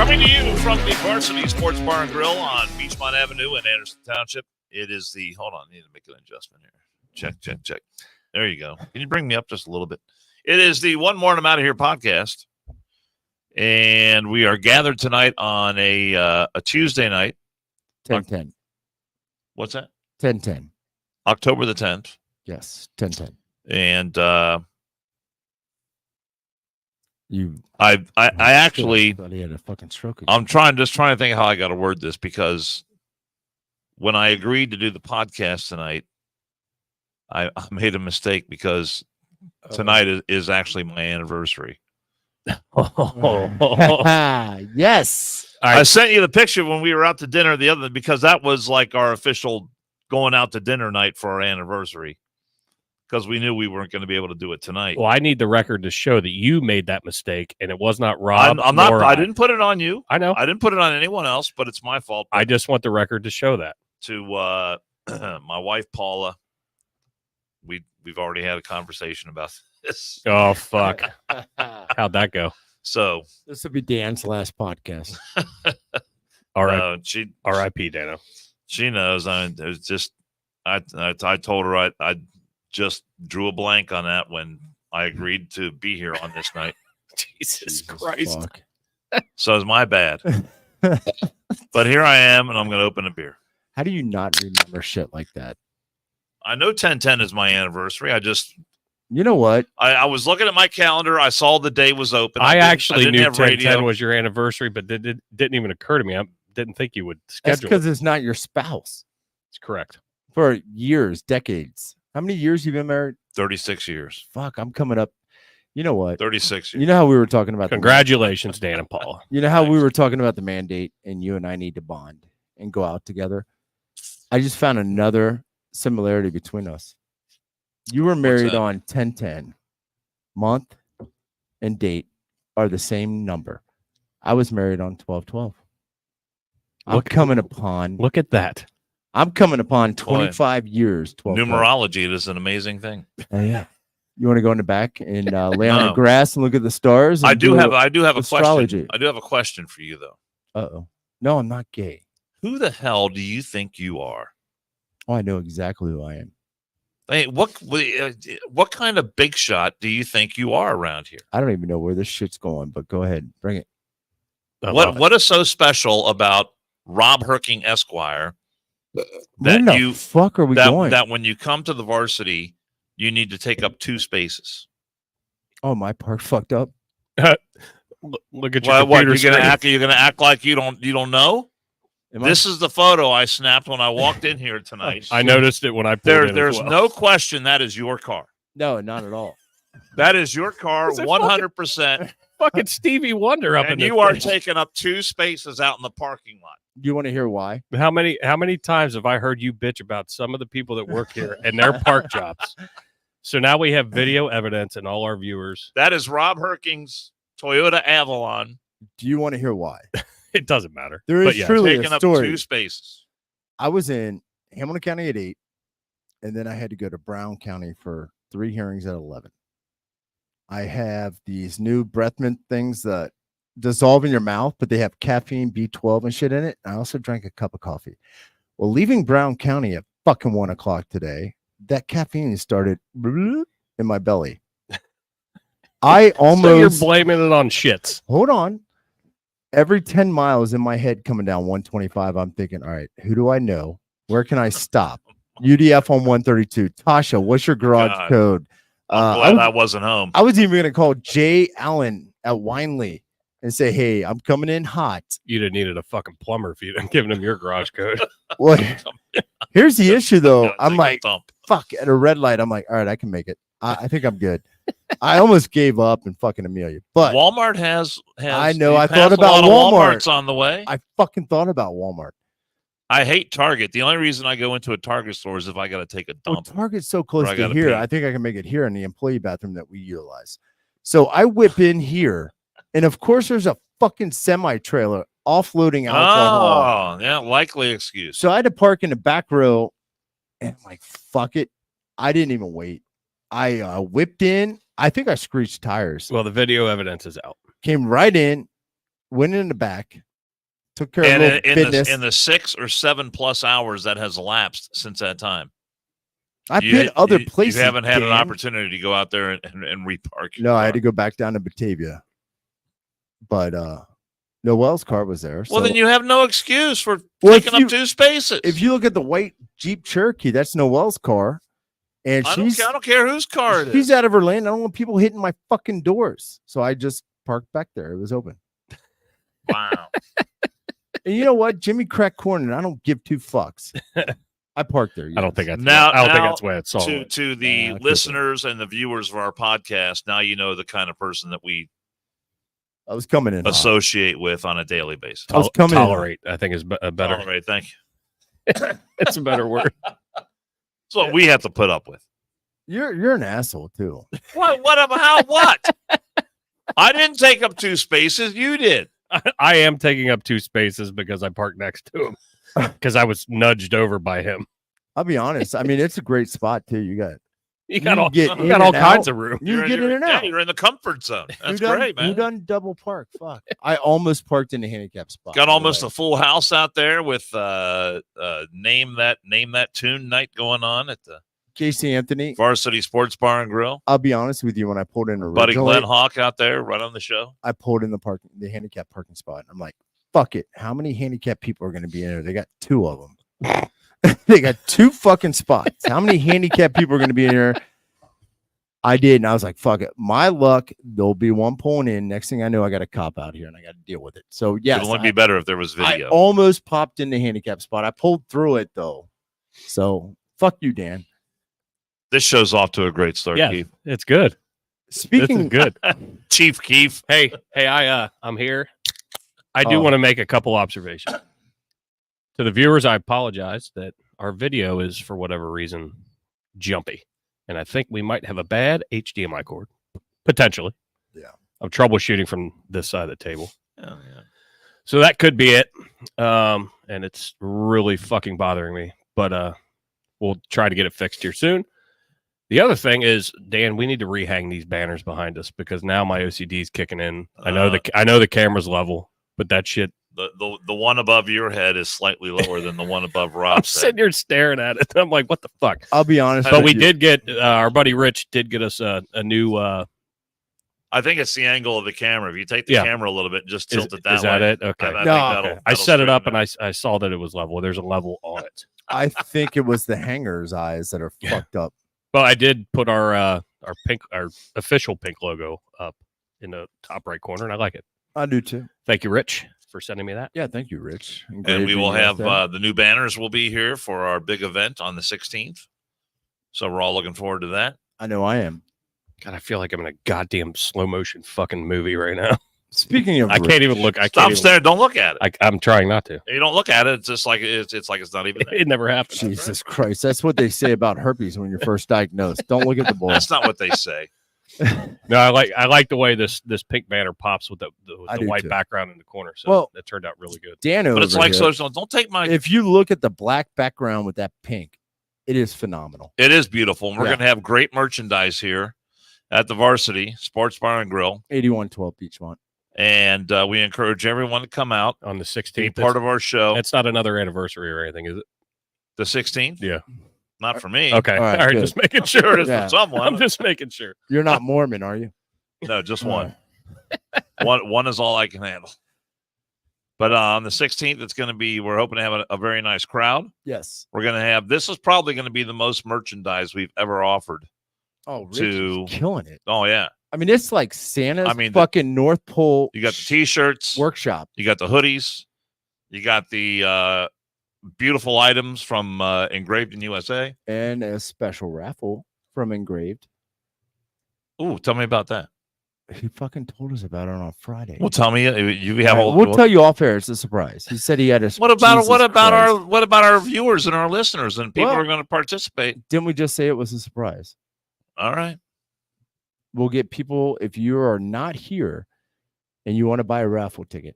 Coming to you from the Varsity Sports Bar and Grill on Beachmont Avenue in Anderson Township. It is the, hold on, I need to make an adjustment here. Check. There you go. Can you bring me up just a little bit? It is the One More and I'm Out of Here podcast. And we are gathered tonight on a Tuesday night. 10-10. What's that? 10-10. October the 10th. Yes, 10-10. And I actually thought he had a fucking stroke again. I'm trying to think how I got to word this, because when I agreed to do the podcast tonight, I made a mistake, because tonight is actually my anniversary. Yes. I sent you the picture when we were out to dinner because that was like our official going out to dinner night for our anniversary, because we knew we weren't going to be able to do it tonight. Well, I need the record to show that you made that mistake, and it was not Rob. I didn't put it on you. I know. I didn't put it on anyone else, but it's my fault. I just want the record to show that. To my wife Paula, we've already had a conversation about this. Oh fuck! How'd that go? So this will be Dan's last podcast. R.I.P. Dano. She knows. I told her I just drew a blank on that when I agreed to be here on this night. Jesus Christ! Fuck. So it's my bad. But here I am, and I'm going to open a beer. How do you not remember shit like that? I know 10/10 is my anniversary. You know what? I was looking at my calendar. I saw the day was open. I actually knew have radio. 10/10 was your anniversary, but it didn't even occur to me. I didn't think you would That's schedule because it. it's not your spouse. It's correct. For years, decades. How many years you been married? 36 years. Fuck, I'm coming up. You know what? 36 years. You know how we were talking about Congratulations, Dan and Paula. You know how Thanks. we were talking about the mandate, and you and I need to bond and go out together? I just found another similarity between us. You were married on 10/10. Month and date are the same number. I was married on 12/12. Look at that. I'm coming upon 25 years. 12/12. Numerology, it is an amazing thing. Oh yeah. You want to go in the back and lay on the grass and look at the stars? And I do have a astrology. question. I do have a question for you though. Uh-oh. No, I'm not gay. Who the hell do you think you are? Oh, I know exactly who I am. Hey, what kind of big shot do you think you are around here? I don't even know where this shit's going, but go ahead, bring it. What is so special about Rob Herking Esquire Where the fuck are we going? that when you come to the Varsity, you need to take up 2 spaces? Oh, my park fucked up. Look at your computer screen. You're gonna act like you don't know? This is the photo I snapped when I walked in here tonight. I noticed it when I pulled in. There's no question that is your car. No, not at all. That is your car, 100%. Fucking Stevie Wonder up in and you are taking up 2 spaces out in the parking lot. Do you want to hear why? How many times have I heard you bitch about some of the people that work here and their park jobs? So now we have video evidence and all our viewers. That is Rob Herking's Toyota Avalon. Do you want to hear why? It doesn't matter. There is truly taking a story. Up 2 spaces. I was in Hamilton County at 8, and then I had to go to Brown County for 3 hearings at 11. I have these new breath mint things that dissolve in your mouth, but they have caffeine, B12 and shit in it. I also drank a cup of coffee. Well, leaving Brown County at fucking 1 o'clock today, that caffeine started in my belly. I almost. So you're blaming it on shits. Hold on. Every 10 miles in my head coming down 125, I'm thinking, all right, who do I know? Where can I stop? UDF on 132. Tasha, what's your garage code? I'm glad I wasn't home. I was even going to call Jay Allen at Winley and say, hey, I'm coming in hot. You'd have needed a fucking plumber if you'd given him your garage code. Well, here's the issue, though. I'm like, dump. Fuck, at a red light, I'm like, all right, I can make it. I think I'm good. I almost gave up in fucking Amelia, but Walmart has I know. I thought about a lot of Walmart. Walmart's on the way. I fucking thought about Walmart. I hate Target. The only reason I go into a Target store is if I got to take a dump. Well, Target's so close I to gotta here. pee. I think I can make it here in the employee bathroom that we utilize. So I whip in here, and of course, there's a fucking semi trailer offloading alcohol. Oh, yeah, likely excuse. So I had to park in the back row, and I'm like, fuck it. I didn't even wait. I whipped in. I think I screeched tires. Well, the video evidence is out. Came right in, went in the back, took care of And a little business. in the 6 or 7 plus hours that has elapsed since that time, I've been other places. You haven't had an Dan. opportunity to go out there and repark. Your No, car. I had to go back down to Batavia. But Noel's car was there. Well, so. then you have no excuse for Well, taking up 2 spaces. If you look at the white Jeep Cherokee, that's Noel's car. And I don't care whose car it is. She's out of her lane. I don't want people hitting my fucking doors. So I just parked back there. It was open. Wow. And you know what? Jimmy cracked corn, and I don't give 2 fucks. I parked there. I don't think that's think that's why it's all to the listeners and the viewers of our podcast. Now you know the kind of person that we I was coming in associate with on a daily basis. I was coming tolerate. I think is a better. Tolerate. Thank you. It's a better word. That's what we have to put up with. You're an asshole too. What? I didn't take up 2 spaces. You did. I am taking up 2 spaces because I parked next to him because I was nudged over by him. I'll be honest. I mean, it's a great spot too. You got all kinds kinds of room. You get in and out. Yeah, you're in the comfort zone. That's Who done, great, man. Who done double park? Fuck. I almost parked in the handicap spot. Got almost a full house out there with name that tune night going on at the Casey Anthony Varsity Sports Bar and Grill. I'll be honest with you. When I pulled in originally, Buddy Glenn Hawk out there running the show. I pulled in the handicap parking spot. I'm like, fuck it. How many handicap people are going to be in there? They got 2 of them. They got 2 fucking spots. How many handicap people are going to be in there? I did, and I was like, fuck it. My luck, there'll be 1 pulling in. Next thing I know, I got a cop out here, and I got to deal with it. So, yeah. It'd only be better if there was I video. almost popped in the handicap spot. I pulled through it, though. So, fuck you, Dan. This show's off to a great start, Yeah, Keith. it's good. Speaking good. Chief Keith. Hey, I'm here. I do want to make a couple observations. To the viewers, I apologize that our video is, for whatever reason, jumpy. And I think we might have a bad HDMI cord, potentially. Yeah. I'm troubleshooting from this side of the table. Oh, yeah. So that could be it. And it's really fucking bothering me. But we'll try to get it fixed here soon. The other thing is, Dan, we need to rehang these banners behind us because now my OCD is kicking in. I know the camera's level, but that shit. The one above your head is slightly lower than the one above Rob's I'm sitting here staring at it. I'm like, what the fuck? I'll be honest. But we did get our buddy Rich did get us a new. I think it's the angle of the camera. If you take the camera a little bit, and just tilt it that way. Is that it? Okay. I set it up and I saw that it was level. There's a level on it. I think it was the hanger's eyes that are fucked up. Well, I did put our official pink logo up in the top right corner, and I like it. I do too. Thank you, Rich, for sending me that. Yeah, thank you, Rich. And we will have the new banners will be here for our big event on the 16th. So we're all looking forward to that. I know I am. God, I feel like I'm in a goddamn slow motion fucking movie right now. Speaking of, I can't even look. Stop staring. Don't look at it. I'm trying not to. You don't look at it. It's just like it's not even there. It never happened. Jesus Christ, that's what they say about herpes when you're first diagnosed. Don't look at the boy. That's not what they say. No, I like the way this pink banner pops with the white too. background in the corner. So that turned out really good. Dan, but it's like here, social. Don't take my. If you look at the black background with that pink, it is phenomenal. It is beautiful. And we're going to have great merchandise here at the Varsity Sports Bar and Grill, 8112 Beachmont. And we encourage everyone to come out on the 16th. Be part of our show. It's not another anniversary or anything, is it? The 16th? Yeah. Not for me. Okay. All right. Just making sure. It is for someone. I'm just making sure. You're not Mormon, are you? No, just one. One is all I can handle. But on the 16th, it's going to be, we're hoping to have a very nice crowd. Yes. We're going to have, this is probably going to be the most merchandise we've ever offered. Oh, Rich is killing it. Oh, yeah. I mean, it's like Santa's fucking North Pole. You got the T-shirts. Workshop. You got the hoodies. You got the beautiful items from Engraved in USA. And a special raffle from Engraved. Ooh, tell me about that. He fucking told us about it on Friday. Well, tell me. You have. We'll tell you off air. It's a surprise. He said he had a. What about our viewers and our listeners and people who are going to participate? Didn't we just say it was a surprise? All right. We'll get people, if you are not here and you want to buy a raffle ticket,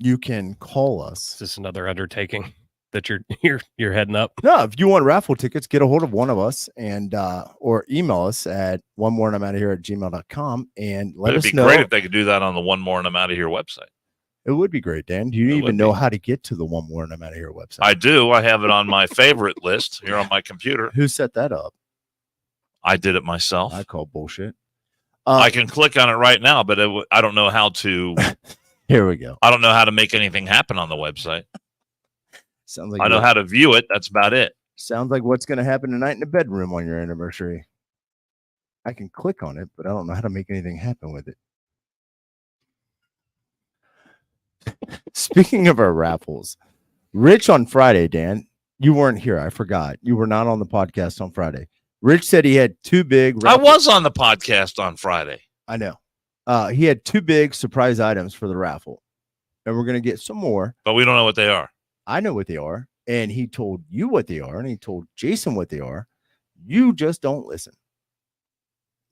you can call us. Is this another undertaking? that you're heading up? No, if you want raffle tickets, get a hold of one of us and or email us at one more and I'm out of here at gmail.com and let us know. It'd be great if they could do that on the One More and I'm Out of Here website. It would be great, Dan. Do you even know how to get to the One More and I'm Out of Here website? I do. I have it on my favorite list here on my computer. Who set that up? I did it myself. I call bullshit. I can click on it right now, but I don't know how to. Here we go. I don't know how to make anything happen on the website. Sounds like I know how to view it. That's about it. Sounds like what's going to happen tonight in the bedroom on your anniversary. I can click on it, but I don't know how to make anything happen with it. Speaking of our raffles, Rich on Friday, Dan, you weren't here. I forgot. You were not on the podcast on Friday. Rich said he had two big. I was on the podcast on Friday. I know. He had two big surprise items for the raffle, and we're going to get some more. But we don't know what they are. I know what they are, and he told you what they are, and he told Jason what they are. You just don't listen.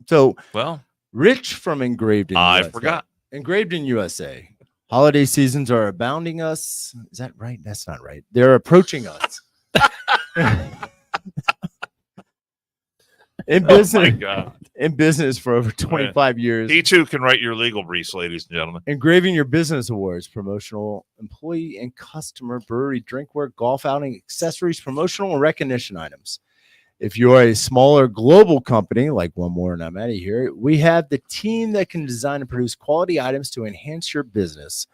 So, well, Rich from Engraved in I USA. forgot. Engraved in USA. Holiday seasons are abounding us. Is that right? That's not right. They're approaching us. In business, Oh my God. In business for over 25 years. He too can write your legal briefs, ladies and gentlemen. Engraving your business awards, promotional, employee and customer, brewery, drinkware, golf outing, accessories, promotional and recognition items. If you're a smaller global company like One More and I'm Out of Here, we have the team that can design and produce quality items to enhance your business.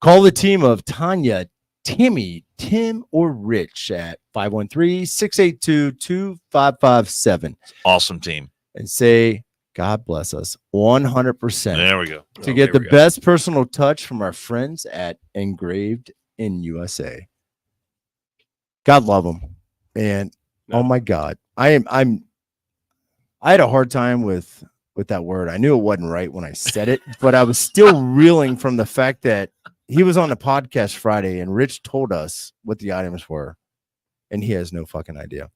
Call the team of Tanya, Timmy, Tim, or Rich at 513-682-2557. Awesome team. And say, God bless us 100%. There we go. To get the best personal touch from our friends at Engraved in USA. God love them. And oh my God, I had a hard time with that word. I knew it wasn't right when I said it, but I was still reeling from the fact that he was on the podcast Friday and Rich told us what the items were, and he has no fucking idea.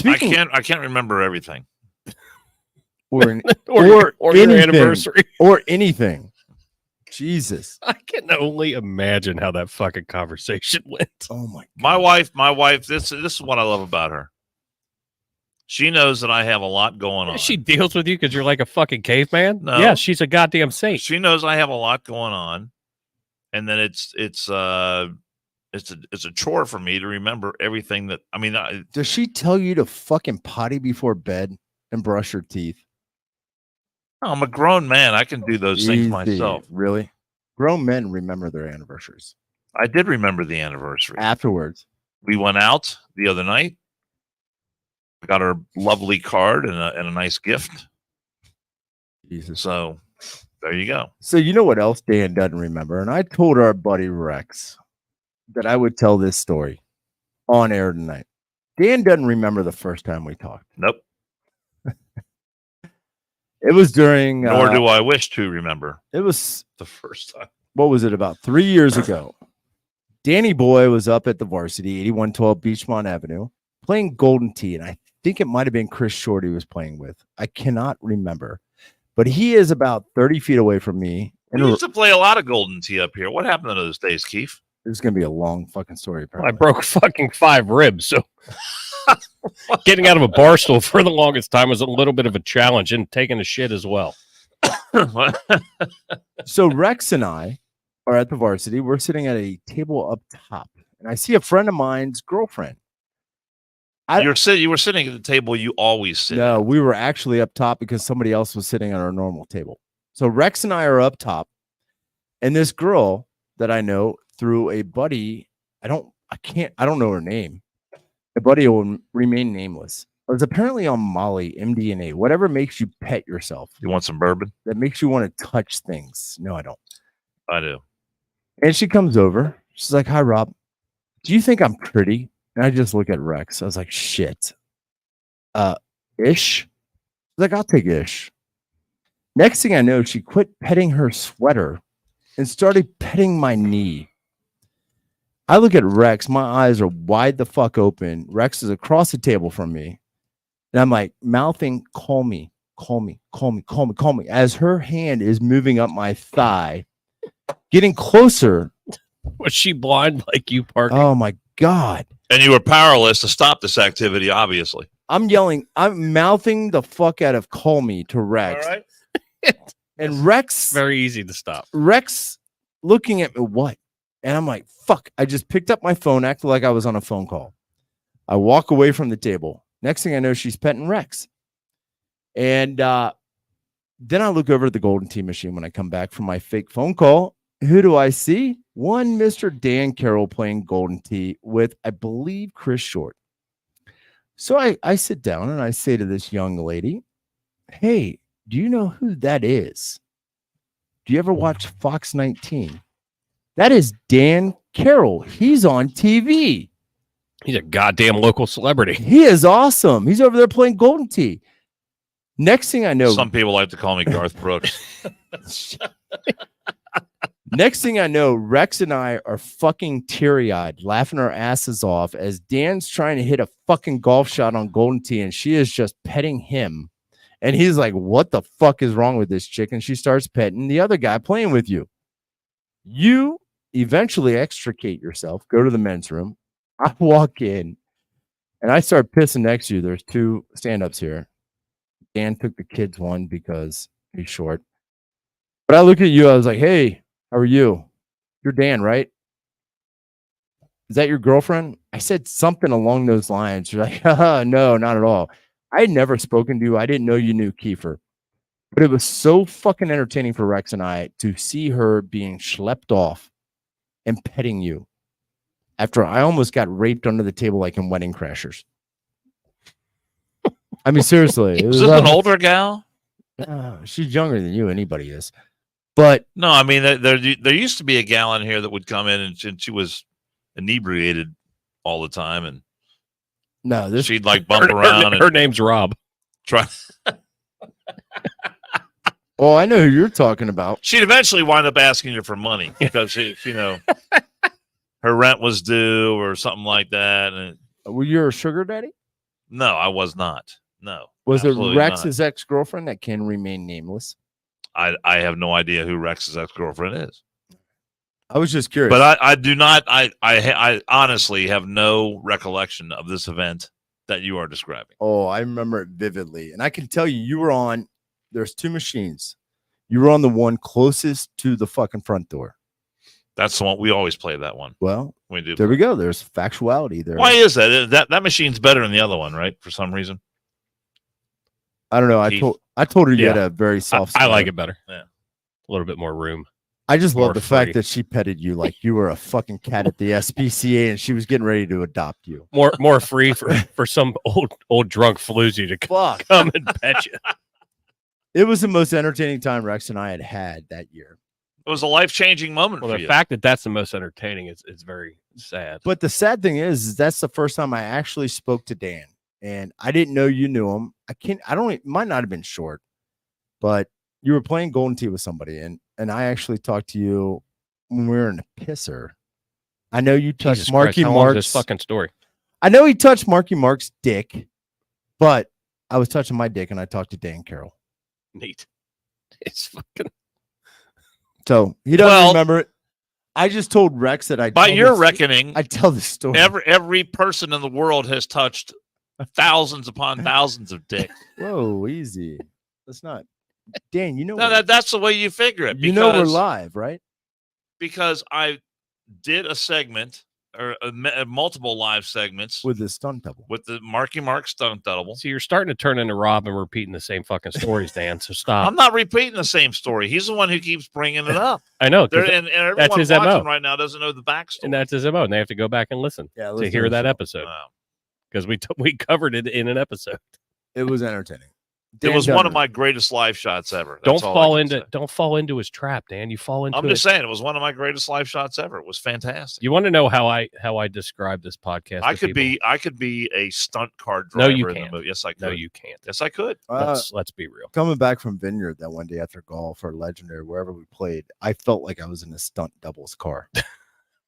I can't remember everything. Or your anniversary or anything. Jesus. I can only imagine how that fucking conversation went. Oh my God. My wife, this is what I love about her. She knows that I have a lot going on. She deals with you because you're like a fucking caveman? No. Yeah, she's a goddamn saint. She knows I have a lot going on. And then it's a chore for me to remember everything that does she tell you to fucking potty before bed and brush your teeth? I'm a grown man. I can do those things myself. Really? Grown men remember their anniversaries. I did remember the anniversary. Afterwards. We went out the other night. I got her a lovely card and a nice gift. Jesus. So there you go. So you know what else Dan doesn't remember? And I told our buddy Rex that I would tell this story on air tonight. Dan doesn't remember the first time we talked. Nope. It was during. Nor do I wish to remember. It was the first time. What was it? About 3 years ago. Danny Boy was up at the varsity, 8112 Beachmont Avenue, playing Golden Tee. And I think it might have been Chris Short he was playing with. I cannot remember. But he is about 30 feet away from me. We used to play a lot of Golden Tee up here. What happened to those days, Keith? This is going to be a long fucking story. Well, I broke fucking 5 ribs, so getting out of a bar stool for the longest time was a little bit of a challenge, and taking a shit as well. So Rex and I are at the varsity. We're sitting at a table up top, and I see a friend of mine's girlfriend. You were sitting at the table you always sit. No, we were actually up top because somebody else was sitting at our normal table. So Rex and I are up top, and this girl that I know through a buddy, I don't know her name. A buddy will remain nameless. Was apparently on Molly, MDMA, whatever makes you pet yourself. You want some bourbon? That makes you want to touch things. No, I don't. I do. And she comes over. She's like, "Hi, Rob. Do you think I'm pretty?" And I just look at Rex. I was like, "Shit. Ish?" She's like, "I'll take ish." Next thing I know, she quit petting her sweater and started petting my knee. I look at Rex. My eyes are wide the fuck open. Rex is across the table from me. And I'm like mouthing, "Call me, call me, call me, call me, call me," as her hand is moving up my thigh, getting closer Was she blind like you parking? Oh my God. And you were powerless to stop this activity, obviously. I'm yelling, I'm mouthing the fuck out of call me to All Rex. right. And Rex, Very easy to stop. Rex looking at me, what? And I'm like, fuck. I just picked up my phone, acted like I was on a phone call. I walk away from the table. Next thing I know, she's petting Rex. And then I look over at the Golden Tee machine when I come back from my fake phone call. Who do I see? One Mr. Dan Carroll playing Golden Tee with, I believe, Chris Short. So I sit down and I say to this young lady, hey, do you know who that is? Do you ever watch Fox 19? That is Dan Carroll. He's on TV. He's a goddamn local celebrity. He is awesome. He's over there playing Golden Tee. Next thing I know, Some people like to call me Garth Brooks. next thing I know, Rex and I are fucking teary-eyed, laughing our asses off as Dan's trying to hit a fucking golf shot on Golden Tee, and she is just petting him. And he's like, what the fuck is wrong with this chick? And she starts petting the other guy playing with you. You eventually extricate yourself, go to the men's room. I walk in, and I start pissing next to you. There's two stand-ups here. Dan took the kids one because he's short. But I look at you, I was like, hey, how are you? You're Dan, right? Is that your girlfriend? I said something along those lines. You're like, no, not at all. I had never spoken to you. I didn't know you knew Kiefer. But it was so fucking entertaining for Rex and I to see her being schlepped off and petting you after I almost got raped under the table like in Wedding Crashers. I mean, seriously. It Was was this an older gal? she's younger than you. Anybody is. But No, I mean, there used to be a gal in here that would come in and she was inebriated all the time. And no, this she'd like bump around. Her name's Rob. Try. Oh, I know who you're talking about. She'd eventually wind up asking you for money because she, her rent was due or something like that. And Were you a sugar daddy? no, I was not. No. Was it absolutely Rex's ex-girlfriend that can remain nameless? not. I have no idea who Rex's ex-girlfriend is. I was just curious. But I do not. I honestly have no recollection of this event that you are describing. Oh, I remember it vividly. And I can tell you were on, there's two machines. You were on the one closest to the fucking front door. That's the one. We always play that one. Well, We do. there we go. There's factuality there. Why is that? That machine's better than the other one, right? For some reason. I don't know. I Keith. told her you Yeah. had a very soft I like spot. it better. Yeah. A little bit more room. I just more love the free. fact that she petted you like you were a fucking cat at the SPCA and she was getting ready to adopt you. More free for some old drunk floozy to Fuck. come and pet you. It was the most entertaining time Rex and I had that year. It was a life-changing moment Well, for the you. fact that that's the most entertaining is very sad. But the sad thing is that's the first time I actually spoke to Dan. And I didn't know you knew him. It might not have been short, but you were playing Golden Tee with somebody. And I actually talked to you when we were in a pisser. I know you touched Jesus Marky Christ, how long is Mark's this fucking story. I know he touched Marky Mark's dick, but I was touching my dick and I talked to Dan Carroll. Neat. It's fucking. So he doesn't Well- remember it. I just told Rex that By your reckoning, I tell the story. every person in the world has touched thousands upon thousands of dicks. Whoa, easy. That's not Dan. You know No, that's the way you figure it. you know we're because- live, right? because I did a segment or multiple live segments With the stunt double. with the Marky Mark stunt double. So you're starting to turn into Rob and repeating the same fucking stories, Dan. So stop. I'm not repeating the same story. He's the one who keeps bringing it up. I know. 'cause There, and everyone that's his watching MO. right now doesn't know the backstory. and that's his MO. And they have to go back and listen Yeah, to hear that episode Wow. because we covered it in an episode. It was entertaining. It Dan was one of Dunner. my greatest live shots ever. Don't That's all I can say. don't fall into his trap, Dan. You fall into I'm it. just saying it was one of my greatest live shots ever. It was fantastic. You want to know how I describe this podcast? I to people? could be a stunt car No, driver you in the can't. movie. Yes, I could. No, you can't. Yes, I could. Let's be real. Coming back from Vineyard that one day after golf or Legendary, wherever we played, I felt like I was in a stunt doubles car.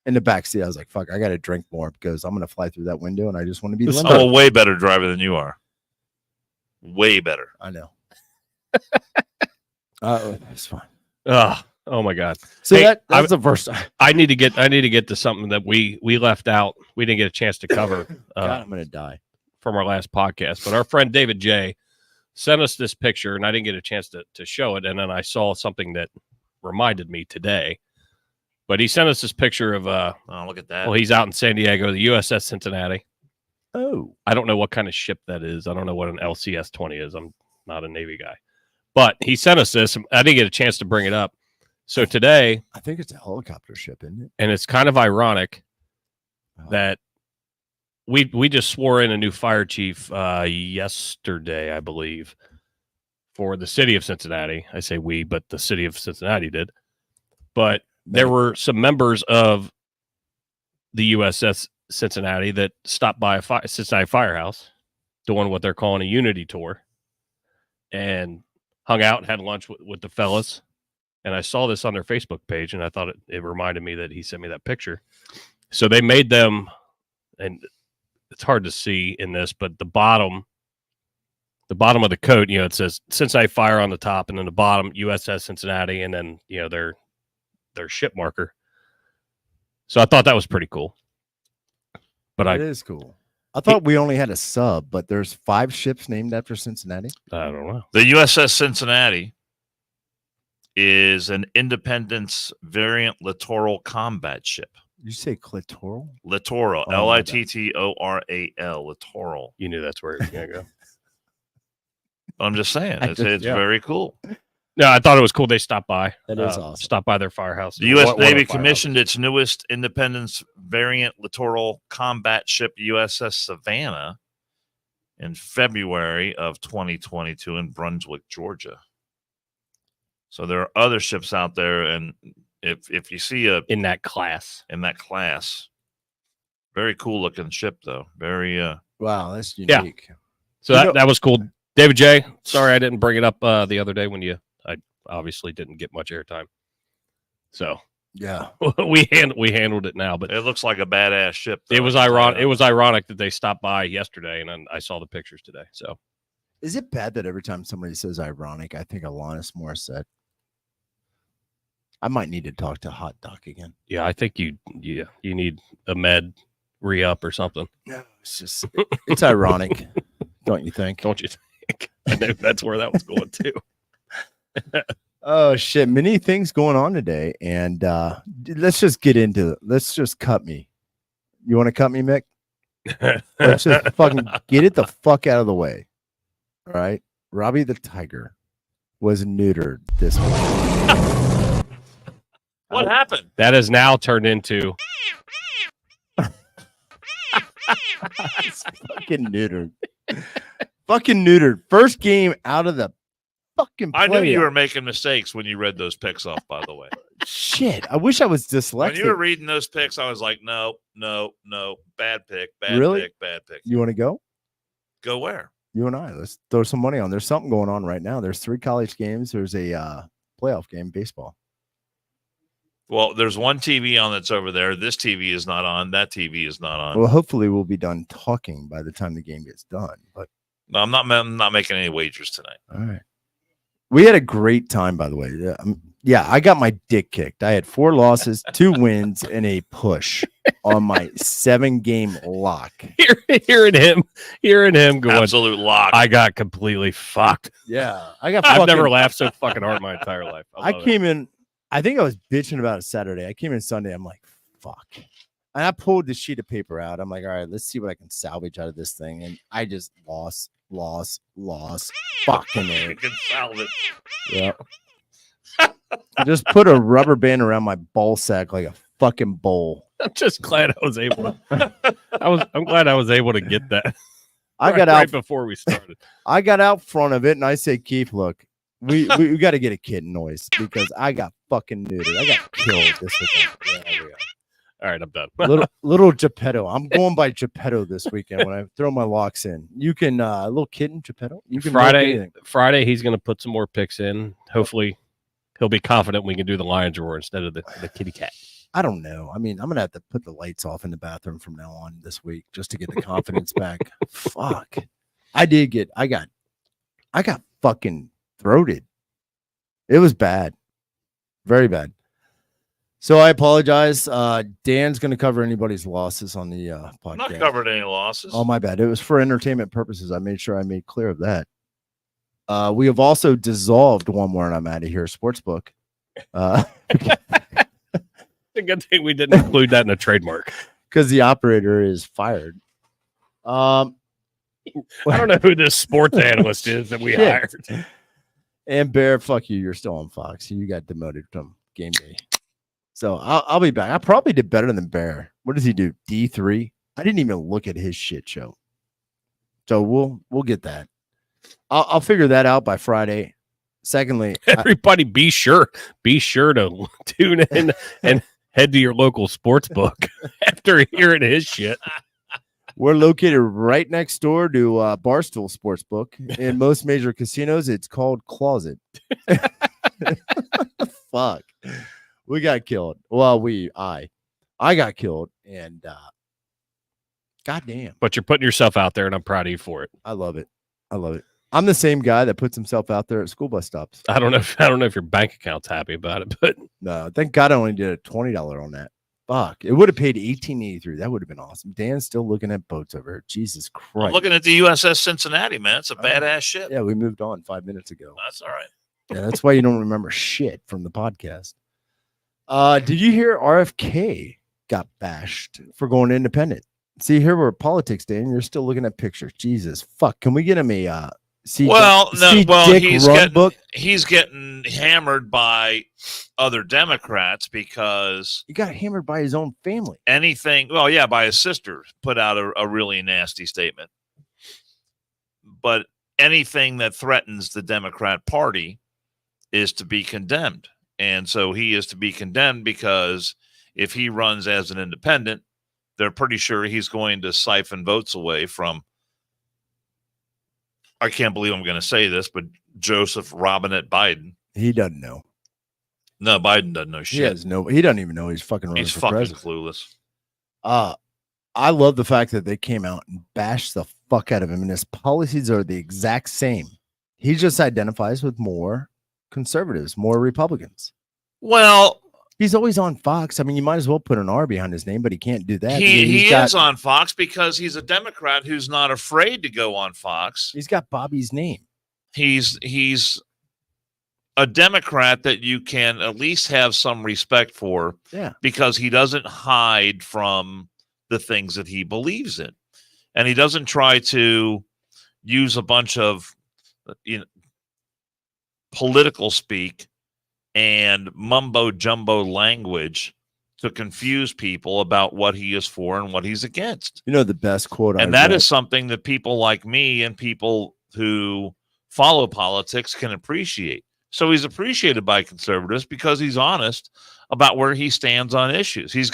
In the back seat, I was like, fuck, I got to drink more because I'm going to fly through that window and I just want to be the This- window. I'm a way better driver than you are. Way better. I know. It's fine. Ugh. Oh my god. So Hey, that's the first time. I need to get to something that we left out. We didn't get a chance to cover God, I'm gonna die. from our last podcast. But our friend David J sent us this picture, and I didn't get a chance to show it. And then I saw something that reminded me today. But he sent us this picture of Oh, look at that. well, he's out in San Diego, the USS Cincinnati. Oh, I don't know what kind of ship that is. I don't know what an LCS 20 is. I'm not a Navy guy. But he sent us this. I didn't get a chance to bring it up. So today, I think it's a helicopter ship, isn't it? and it's kind of ironic Oh. that we just swore in a new fire chief yesterday, I believe, for the city of Cincinnati. I say we, but the city of Cincinnati did. But there were some members of the USS Cincinnati that stopped by a Cincinnati firehouse doing what they're calling a unity tour and hung out and had lunch with the fellas. And I saw this on their Facebook page, and I thought it reminded me that he sent me that picture. So they made them, and it's hard to see in this, but the bottom of the coat, it says Cincinnati Fire on the top, and then the bottom USS Cincinnati, and then their ship marker. So I thought that was pretty cool. But It is cool. I thought we only had a sub, but there's 5 ships named after Cincinnati. I don't know. The USS Cincinnati is an Independence variant littoral combat ship. You say clitoral? Littoral, Oh, my bad. Littoral, littoral. You knew that's where it was going to go. I'm just saying, it's yeah. very cool. No, I thought it was cool. They stopped by. That is awesome. Stopped by their firehouse. The U.S. One of Navy the firehouses. commissioned its newest Independence variant littoral combat ship, USS Savannah, in February of 2022 in Brunswick, Georgia. So there are other ships out there, and if you see in that class, very cool looking ship though. Very Wow, that's Yeah. unique. so that was cool. David J, sorry I didn't bring it up the other day when I obviously didn't get much airtime. So Yeah. we handled it now, but it looks like a badass ship. it was ironic. It was ironic that they stopped by yesterday, and then I saw the pictures today. So Is it bad that every time somebody says ironic, I think Alanis Morissette? I might need to talk to Hot Doc again. yeah, I think you need a med re-up or something. No, it's ironic, don't you think? Don't you think? I know that's where that was going too. Oh shit, many things going on today, and let's just get into it. Let's just cut me. You want to cut me, Mick? Let's just fucking get it the fuck out of the way. All right, Robbie the Tiger was neutered this week. What happened? That has now turned into It's fucking neutered. Fucking neutered. First game out of the fucking I knew you playoff. were making mistakes when you read those picks off, by the way. Shit. I wish I was When dyslexic. you were reading those picks, I was like, no. Bad pick, bad Really? pick, bad pick. You want to go? Go where? You and I. Let's throw some money on. There's something going on right now. There's 3 college games. There's a playoff game, baseball. Well, there's one TV on that's over there. This TV is not on. That TV is not on. Well, hopefully we'll be done talking by the time the game gets done. But No, I'm not making any wagers tonight. all right. We had a great time, by the way. Yeah, I got my dick kicked. I had 4 losses, 2 wins, and a push on my 7-game lock. hearing him going, Absolute lock. I got completely fucked. Yeah, I got. I've fucking, never laughed so fucking hard in my entire life. I love it. came in. I think I was bitching about it Saturday. I came in Sunday. I'm like, fuck. And I pulled the sheet of paper out. I'm like, all right, let's see what I can salvage out of this thing. And I just lost. Fucking You it. can salvage. Yeah. I just put a rubber band around my ball sack like a fucking bowl. I'm just glad I was able to. I'm glad I was able to get that. I right, got out. right before we started. I got out front of it and I said, Keith, look, we got to get a kitten noise because I got fucking neutered. I got killed this weekend. Yeah, there we go. All right, I'm done. little Geppetto. I'm going by Geppetto this weekend when I throw my locks in. You can little kitten Geppetto. You can milk anything. Friday, he's going to put some more picks in. Hopefully, he'll be confident we can do the Lions roar instead of the kitty cat. I don't know. I mean, I'm gonna have to put the lights off in the bathroom from now on this week just to get the confidence back. Fuck. I got fucking throated. It was bad. Very bad. So I apologize. Dan's going to cover anybody's losses on the podcast. I'm not covered any losses. Oh, my bad. It was for entertainment purposes. I made sure I made clear of that. We have also dissolved one more, and I'm out of here. Sportsbook. It's a good thing we didn't include that in a trademark. Because the operator is fired. I don't know who this sports analyst is that we Shit. hired. And Bear, fuck you. You're still on Fox. You got demoted from game day. So I'll be back. I probably did better than Bear. What does he do? D3? I didn't even look at his shit show. So we'll get that. I'll figure that out by Friday. Secondly, Everybody be sure to tune in and head to your local sports book after hearing his shit. we're located right next door to Barstool Sportsbook. In most major casinos, it's called Closet. Fuck. We got killed. Well, I got killed, and goddamn. But you're putting yourself out there, and I'm proud of you for it. I love it. I'm the same guy that puts himself out there at school bus stops. I don't know if your bank account's happy about it, but No, thank God I only did a $20 on that. Fuck. It would have paid $18.83. That would have been awesome. Dan's still looking at boats over here. Jesus Christ. I'm looking at the USS Cincinnati, man. It's a badass ship. Yeah, we moved on 5 minutes ago. That's all right. Yeah, that's why you don't remember shit from the podcast. Did you hear RFK got bashed for going independent? See, here we're politics, Dan. You're still looking at pictures. Jesus, fuck. Can we get him a he's getting hammered by other Democrats because he got hammered by his own family. By his sister put out a really nasty statement. But anything that threatens the Democrat Party is to be condemned. And so he is to be condemned because if he runs as an independent, they're pretty sure he's going to siphon votes away from, I can't believe I'm going to say this, but Joseph Robinette Biden. He doesn't know. No, Biden doesn't know shit. He doesn't even know he's fucking running for president. Clueless. I love the fact that they came out and bashed the fuck out of him, and his policies are the exact same. He just identifies with more conservatives, more Republicans. Well, he's always on Fox. I mean, you might as well put an R behind his name, but he can't do that. He is on Fox because he's a Democrat who's not afraid to go on Fox. He's got Bobby's name. He's a Democrat that you can at least have some respect for, because he doesn't hide from the things that he believes in, and he doesn't try to use a bunch of political speak and mumbo jumbo language to confuse people about what he is for and what he's against. You know, the best quote, and that is something that people like me and people who follow politics can appreciate. So he's appreciated by conservatives because he's honest about where he stands on issues. He's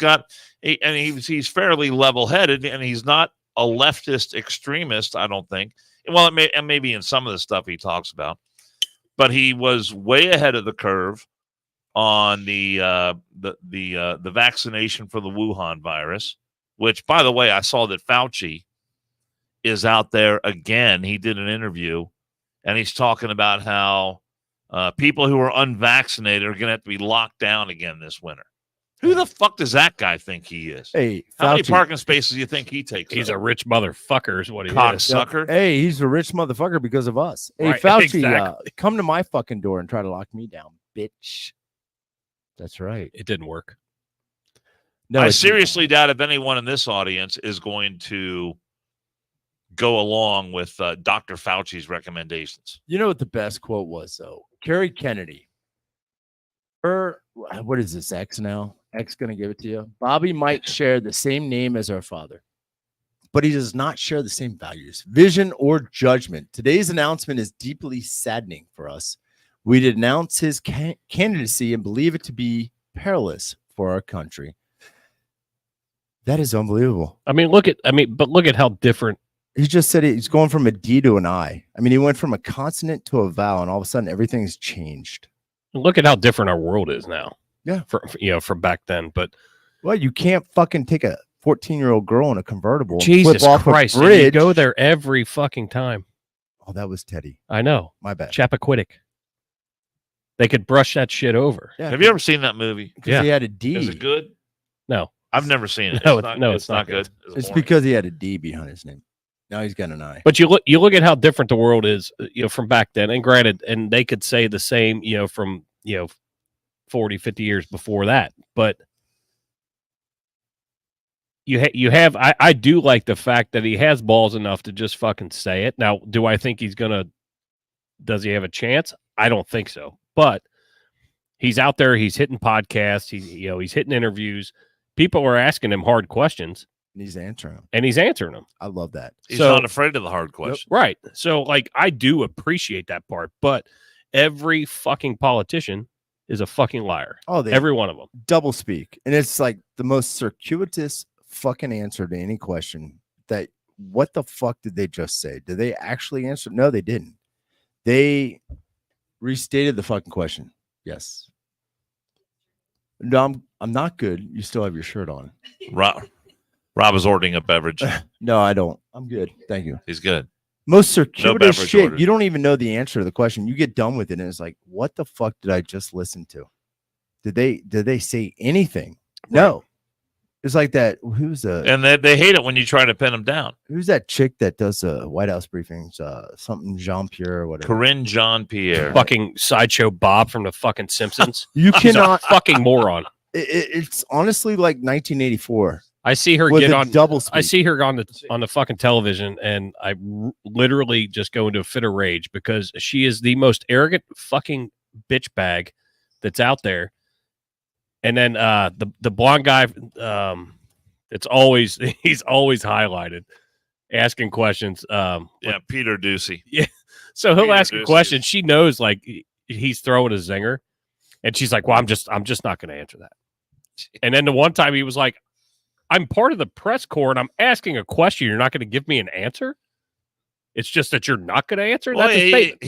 fairly level-headed, and he's not a leftist extremist, I don't think. Well, maybe in some of the stuff he talks about, but he was way ahead of the curve on the vaccination for the Wuhan virus, which, by the way, I saw that Fauci is out there again. He did an interview, and he's talking about how people who are unvaccinated are going to have to be locked down again this winter. Who the fuck does that guy think he is? Hey, how many parking spaces do you think he takes? He's a rich motherfucker is what he is. Cocksucker. Hey, he's a rich motherfucker because of us. Hey, Right, Fauci, exactly. Come to my fucking door and try to lock me down, bitch. That's right. It didn't work. No, I seriously doubt if anyone in this audience is going to go along with Dr. Fauci's recommendations. You know what the best quote was, though? Carrie Kennedy. What is this, X now? X going to give it to you. Bobby might share the same name as our father, but he does not share the same values, vision, or judgment. Today's announcement is deeply saddening for us. We denounce his candidacy and believe it to be perilous for our country. That is unbelievable. But look at how different. He just said he's going from a D to an I. I mean, he went from a consonant to a vowel, and all of a sudden everything's changed. Look at how different our world is now. Yeah. From back then. But well, you can't fucking take a 14-year-old girl in a convertible. Jesus off Christ. A bridge. You go there every fucking time. Oh, that was Teddy. I know. My bad. Chappaquiddick. They could brush that shit over. Yeah, Have you ever seen that movie? Because Yeah. he had a D. Is it good? No. I've never seen it. No, it's not good. Is it It's boring? because he had a D behind his name. Now he's got an I. But you look at how different the world is, from back then. And granted, and they could say the same, from 40, 50 years before that. But you have I do like the fact that he has balls enough to just fucking say it. Now, do I think does he have a chance? I don't think so. But he's out there, he's hitting podcasts, he's hitting interviews. People are asking him hard questions. And he's answering them. And he's answering them. I love that. He's not afraid of the hard questions. Right. So, I do appreciate that part. But every fucking politician is a fucking liar. Oh, they every one of them. double speak. And it's like the most circuitous fucking answer to any question. That what the fuck did they just say? Did they actually answer? No, they didn't. They restated the fucking question. Yes. No, I'm not good. You still have your shirt on. Rob is ordering a beverage. No, I don't. I'm good. Thank you. He's good. Most circuitous beverage shit. ordered. You don't even know the answer to the question. You get done with it, and it's like, what the fuck did I just listen to? Did they say anything? Right. No. It's like that. And they hate it when you try to pin them down. Who's that chick that does the White House briefings? Something Jean Pierre or whatever. Corinne Jean Pierre. Fucking sideshow Bob from the fucking Simpsons. You He's a cannot. fucking moron. It's honestly like 1984. I see her With get a on double speak. I see her on the fucking television, and I literally just go into a fit of rage because she is the most arrogant fucking bitch bag that's out there. And then the blonde guy, he's always highlighted, asking questions. Peter Ducey. So he'll Peter ask a Ducey. question. She knows he's throwing a zinger, and she's like, "Well, I'm just not going to answer that." And then the one time he was like, I'm part of the press corps and I'm asking a question. You're not going to give me an answer? It's just that you're not going to answer? Well, That's a statement.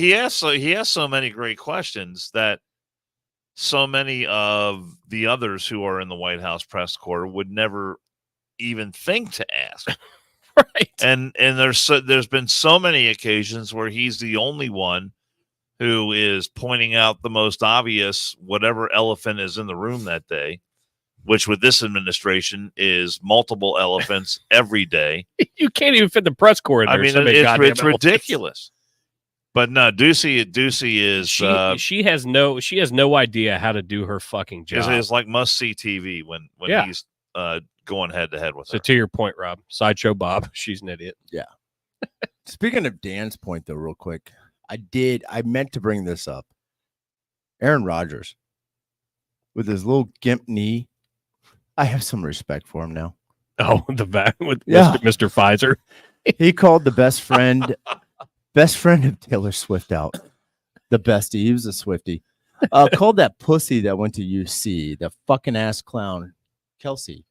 he has so many great questions that so many of the others who are in the White House press corps would never even think to ask. Right. And there's been so many occasions where he's the only one who is pointing out the most obvious whatever elephant is in the room that day, which with this administration is multiple elephants every day. You can't even fit the press corps in there. I mean, so many goddamn it's elephants. ridiculous. But no, Ducey is She has no idea how to do her fucking job. it's like must see TV when he's going head to head with So her. to your point, Rob, sideshow Bob, she's an idiot. Yeah. Speaking of Dan's point, though, real quick, I meant to bring this up. Aaron Rodgers with his little gimp knee. I have some respect for him now. Oh, the back with Yeah. Mr. Pfizer. He called the best friend of Taylor Swift out. The bestie. He was a Swiftie. Called that pussy that went to UC, the fucking ass clown, Kelsey,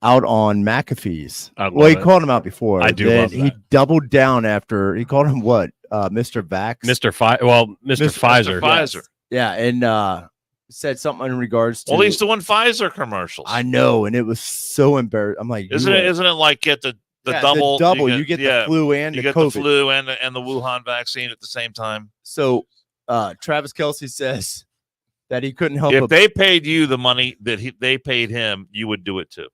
out on McAfee's. I love Well, he it. called him out before. I do Then love He that. doubled down after he called him what? Mr. Vax. Mr. Pfizer. Pfizer. Yeah, and said something in regards to. Well, he's doing Pfizer commercials. I know, and it was so embarrassing. I'm like, Isn't it like get the double? You get the flu and you the get COVID. the flu and the Wuhan vaccine at the same time. So Travis Kelsey says that he couldn't help If they paid you the money that they paid him, you would do it too.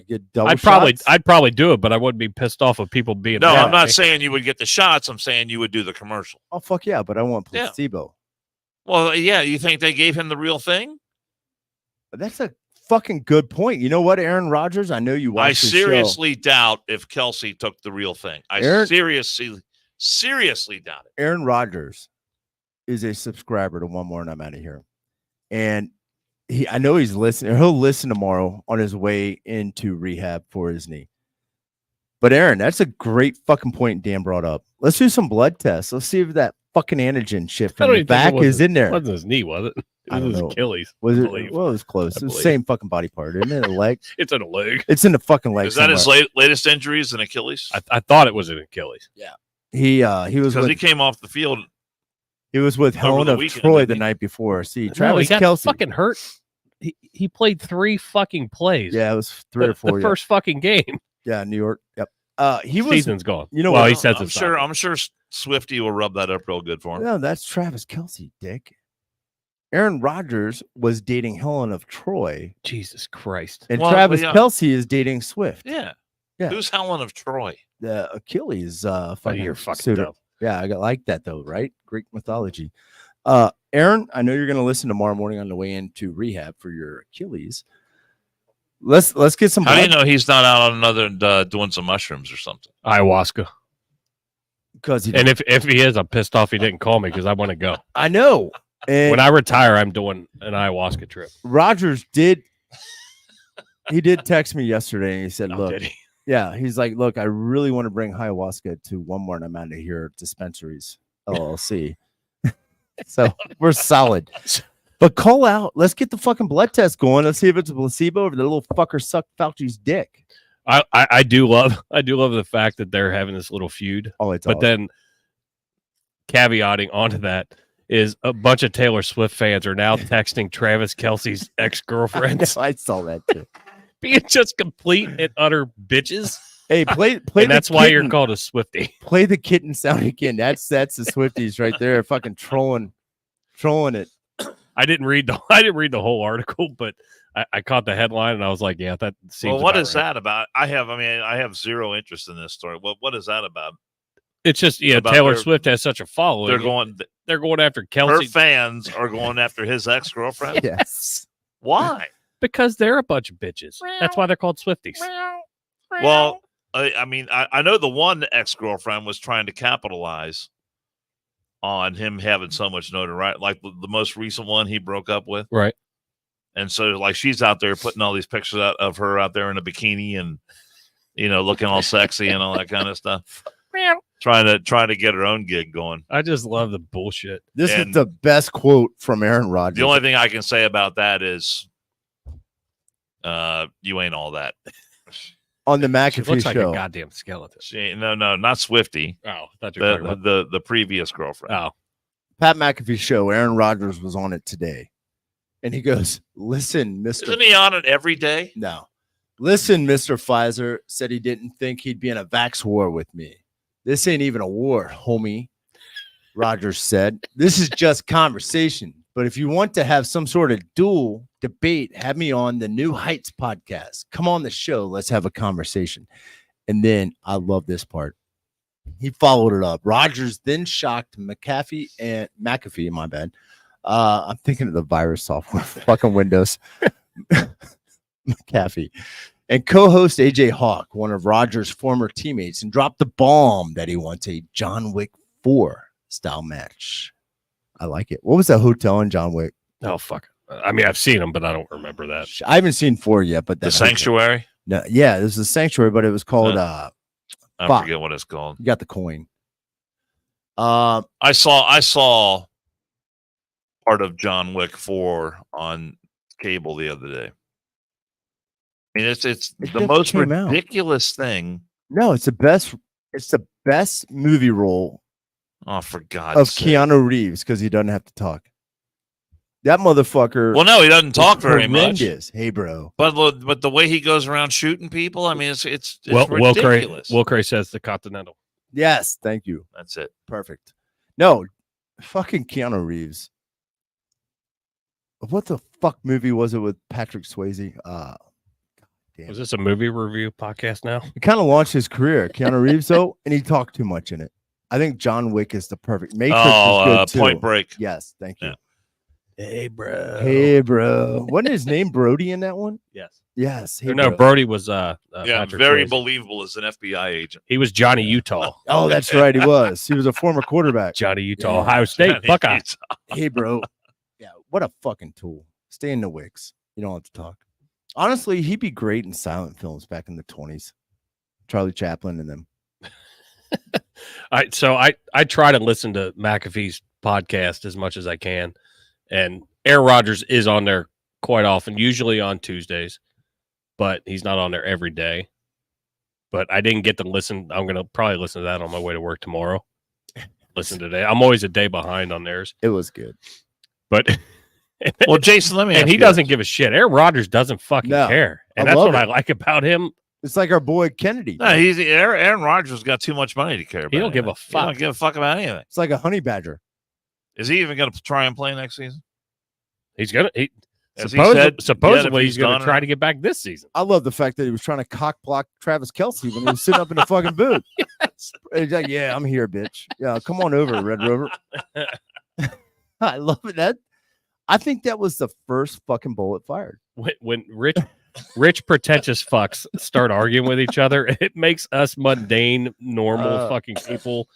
get double I'd probably do it, but I wouldn't be pissed off of people being No, mad I'm at not me. saying you would get the shots. I'm saying you would do the commercial. Oh fuck yeah, but I want Yeah. placebo. Well, yeah, you think they gave him the real thing? That's a fucking good point. You know what, Aaron Rodgers? I know you I watched the seriously doubt if Kelsey took the real thing. I Aaron- seriously doubt it. Aaron Rodgers is a subscriber to One More and I'm out of here. And I know he's listening. He'll listen tomorrow on his way into rehab for his knee. But Aaron, that's a great fucking point Dan brought up. Let's do some blood tests. Let's see if that fucking antigen shit I from don't the even think back it was is in there. It wasn't his knee, was it? I It don't was know. his Achilles. Was I it? believe. Well, it was close. I It's the believe. same fucking body part, isn't it? A leg. It's in a leg. It's in the fucking leg. Is that his somewhere. latest injuries and Achilles? I thought it was an Achilles. He was Because he with, came off the field. he was with over Helen the of weekend, Troy didn't the he? night before. See, No, Travis he got Kelsey. fucking hurt. He played 3 fucking plays. Yeah, it was 3 or 4. The first fucking game. Yeah, New York. Yep. He was. Season's gone. You know well, what? he says I'm it's sure. not. I'm sure Swifty will rub that up real good for him. No, that's Travis Kelsey, dick. Aaron Rodgers was dating Helen of Troy, Jesus Christ. and Well, Travis yeah. Kelce is dating Swift. Yeah. Yeah. Who's Helen of Troy? The Achilles fucking You're fucking suitor. dumb. Yeah, I got like that though, right? Greek mythology. Aaron, I know you're gonna listen tomorrow morning on the way into rehab for your Achilles. Let's get some How do you blood know he's not out on another doing some mushrooms or something? Ayahuasca. because he And if he is, I'm pissed off he didn't call me because I want to go. I know. And When I retire, I'm doing an ayahuasca trip. Rogers did text me yesterday and he said, Oh, look, did he? yeah, he's like, look, I really want to bring ayahuasca to One More Amanda here dispensaries LLC. So we're solid. But call out. Let's get the fucking blood test going. Let's see if it's a placebo or the little fucker sucked Fauci's dick. I do love the fact that they're having this little feud. Oh, it's But awesome. then caveating onto that is a bunch of Taylor Swift fans are now texting Travis Kelce's ex-girlfriends I saw that too. being just complete and utter bitches. Hey, play And the that's why you're kitten. called a Swiftie. Play the kitten sound again. That's the Swifties right there, fucking trolling it. I didn't read the whole article, but I caught the headline and I was like, yeah, that seems. Well, what about is right. that about? I have zero interest in this story. What is that about? It's just About Taylor their- Swift has such a following. They're going after her Kelsey fans are going after his ex-girlfriend. Yes. Why? because they're a bunch of bitches. That's why they're called Swifties. Well, I mean, I know the one ex-girlfriend was trying to capitalize on him having so much notoriety, like the most recent one he broke up with. Right. And so, like, she's out there putting all these pictures out of her out there in a bikini and, looking all sexy and all that kind of stuff. Trying to get her own gig going. I just love the bullshit. This And- is the best quote from Aaron Rodgers. The only thing I can say about that is, you ain't all that. on the She McAfee looks like show. a goddamn skeleton. She ain't, no, not Swifty. Oh, I thought you were talking about. The previous girlfriend. Oh, Pat McAfee show. Aaron Rodgers was on it today, and he goes, "Listen, Mister." Isn't he on it every day? No, listen, Mr. Pfizer said he didn't think he'd be in a vax war with me. This ain't even a war, homie. Rodgers said, "This is just conversation. But if you want to have some sort of dual debate, have me on the New Heights podcast. Come on the show. Let's have a conversation." And then I love this part. He followed it up. Rodgers then shocked McAfee, my bad. I'm thinking of the virus software, fucking Windows. McAfee. And co-host AJ Hawk, one of Rodgers' former teammates, and dropped the bomb that he wants a John Wick 4 style match. I like it. What was that hotel in John Wick? oh, fuck. I mean, I've seen them, but I don't remember that. I haven't seen 4 yet, but The that hotel- Sanctuary. No, yeah, this is a sanctuary, but it was called I Fuck. forget what it's called. you got the coin. I saw part of John Wick 4 on cable the other day. I mean, it's It the just most came out. ridiculous thing. No, it's the best movie role Oh, for God's of sake. Keanu Reeves because he doesn't have to talk. That motherfucker. Well, no, he doesn't is talk very much. horrendous. Hey, bro. But the way he goes around shooting people, I mean, it's Will ridiculous. Cray says the Continental. Yes, thank you. That's it. Perfect. No, fucking Keanu Reeves. What the fuck movie was it with Patrick Swayze? Damn. Was this a movie review podcast now? It kind of launched his career, Keanu Reeves, though, and he talked too much in it. I think John Wick is the perfect. Matrix is good too. Point Break. Yes, thank you. Yeah. Hey, bro. Hey, bro. Wasn't his name Brody in that one? Yes. Yes. Hey, No, bro. Brody was Yeah, Patrick very Swayze. believable as an FBI agent. He was Johnny Utah. Oh, that's right. He was. He was a former quarterback. Johnny Utah, Yeah. Ohio State, Buckeye. Hey, bro. Yeah, what a fucking tool. Stay in the wicks. You don't have to talk. Honestly, he'd be great in silent films back in the 20s. Charlie Chaplin and them. I try to listen to McAfee's podcast as much as I can, and Aaron Rodgers is on there quite often, usually on Tuesdays, but he's not on there every day. But I didn't get to listen. I'm gonna probably listen to that on my way to work tomorrow. Listen today. I'm always a day behind on theirs, It was good. but Well, Jason, let me ask and he you doesn't this. give a shit. Aaron Rodgers doesn't fucking No, care, and I that's love what I it. like about him. It's like our boy Kennedy. No, Aaron Rodgers got too much money to care about. He don't give a anything. He don't fuck. give a fuck about anything. It's like a honey badger. Is he even going to try and play next season? He's gonna. As he said, Supposedly, yeah, he's going gone to try or- to get back this season. I love the fact that he was trying to cock block Travis Kelce when he was sitting up in the fucking booth. Yes. He's like, "Yeah, I'm here, bitch. Yeah, come on over, Red Rover." I love it. I think that was the first fucking bullet fired. When rich pretentious fucks start arguing with each other, it makes us mundane, normal fucking people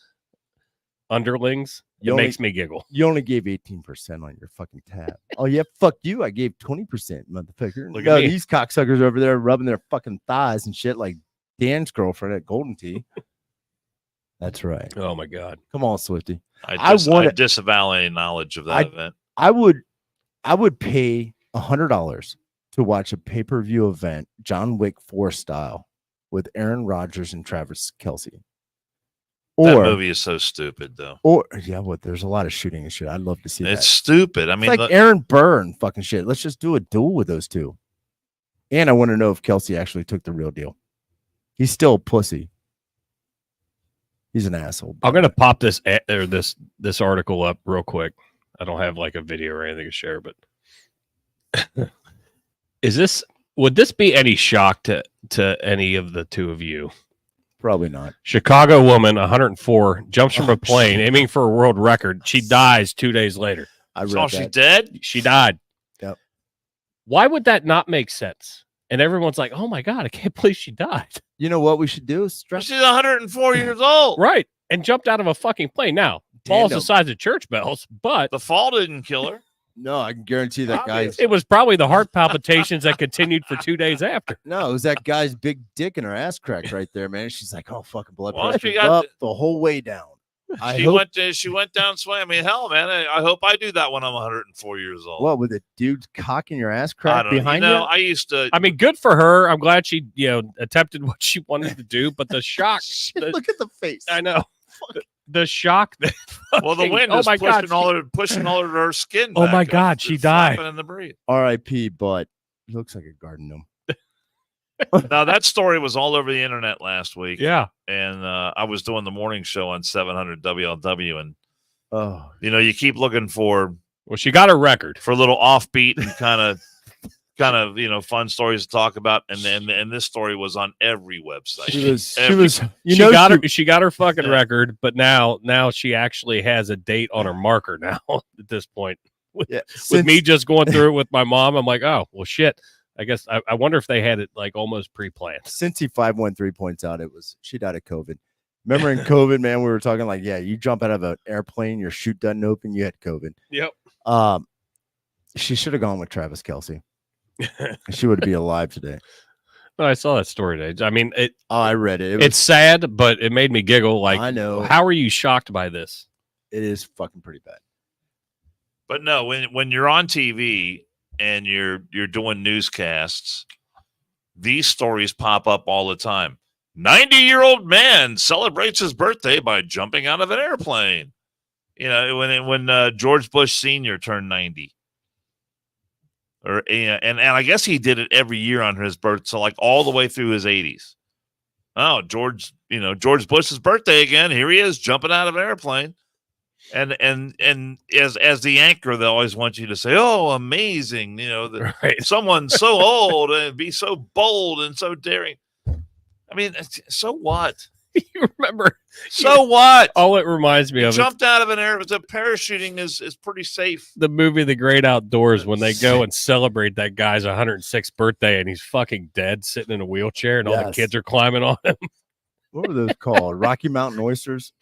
underlings. It makes me giggle. You only gave 18% on your fucking tab. Oh yeah, fuck you. I gave 20%, motherfucker. Look at No, me. these cocksuckers over there rubbing their fucking thighs and shit like Dan's girlfriend at Golden Tee. That's right. Oh my god. Come on, Swifty. I disavow any knowledge of that event. I would pay $100 to watch a pay-per-view event, John Wick 4 style, with Aaron Rodgers and Travis Kelce. That movie is so stupid, though. Or yeah, well, there's a lot of shooting and shit. I'd love to see that. It's stupid. I mean, it's like Aaron Burr and fucking shit. Let's just do a duel with those two. And I want to know if Kelce actually took the real deal. He's still a pussy. He's an asshole. I'm gonna pop this article up real quick. I don't have like a video or anything to share, but would this be any shock to any of the two of you? Probably not. Chicago woman, 104, jumps from a plane, aiming for a world record. She dies 2 days later. I read so she's dead? She died. Yep. Why would that not make sense? And everyone's like, oh my God, I can't believe she died. You know what we should do? She's 104 years old. Right. And jumped out of a fucking plane. Now, falls the size of church bells, but the fall didn't kill her. No, I can guarantee that guy's. It was probably the heart palpitations that continued for 2 days after. No, it was that guy's big dick in her ass crack right there, man. She's like, oh, fucking blood Well, pressure she got up the whole way down. She went down swing. I mean, hell, man. I hope I do that when I'm 104 years old. What, with a dude cocking your ass I crack don't know. behind You you? know, I used to. I mean, good for her. I'm glad she, attempted what she wanted to do, but the shock. Look at the face. I know. The shock that. Well, the wind is pushing all of her skin. Oh back my up. God, It's she died. flapping in the breeze. R.I.P. But he looks like a garden gnome. Now that story was all over the internet last week. Yeah. And I was doing the morning show on 700 WLW, and Oh, you keep looking for She got a record a little offbeat and kind of fun stories to talk about, and this story was on every website. She got her fucking record, but now she actually has a date on her marker now at this point. With me just going through it with my mom, I'm like, oh well, shit. I guess I wonder if they had it like almost pre-planned. Cincy 513 points out she died of COVID. Remember in COVID, man, we were talking like, yeah, you jump out of an airplane, your chute doesn't open, you had COVID. Yep. She should have gone with Travis Kelce. She would be alive today. No, I saw that story today. I mean, I read it. It's sad, but it made me giggle. Like, I know. How are you shocked by this? It is fucking pretty bad. But no, when you're on TV and you're doing newscasts, these stories pop up all the time. 90-year-old man celebrates his birthday by jumping out of an airplane. When George Bush Sr. turned 90. And I guess he did it every year on his birthday, so like all the way through his 80s. Oh, George Bush's birthday again. Here he is jumping out of an airplane. And as the anchor, they always want you to say, "Oh, amazing!" Someone's so old and be so bold and so daring. I mean, so what? You remember? So what? All it reminds me of jumped out of an air. The parachuting is pretty safe. The movie The Great Outdoors, when they go and celebrate that guy's 106th birthday and he's fucking dead, sitting in a wheelchair, and all the kids are climbing on him. What were those called? Rocky Mountain Oysters.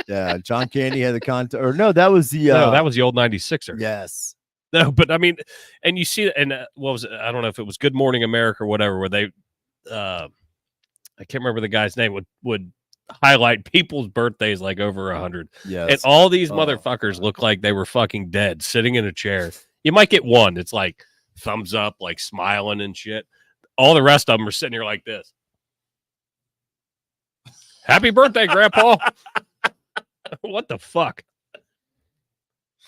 Yeah, John Candy had the contest. Or no, that was the that was the old 96er. Yes. No, but I mean, and you see, and what was it? I don't know if it was Good Morning America or whatever, where they, I can't remember the guy's name, would highlight people's birthdays like over 100. Yeah, and all these motherfuckers look like they were fucking dead, sitting in a chair. You might get one. It's like thumbs up, like smiling and shit. All the rest of them are sitting here like this. Happy birthday, Grandpa. What the fuck?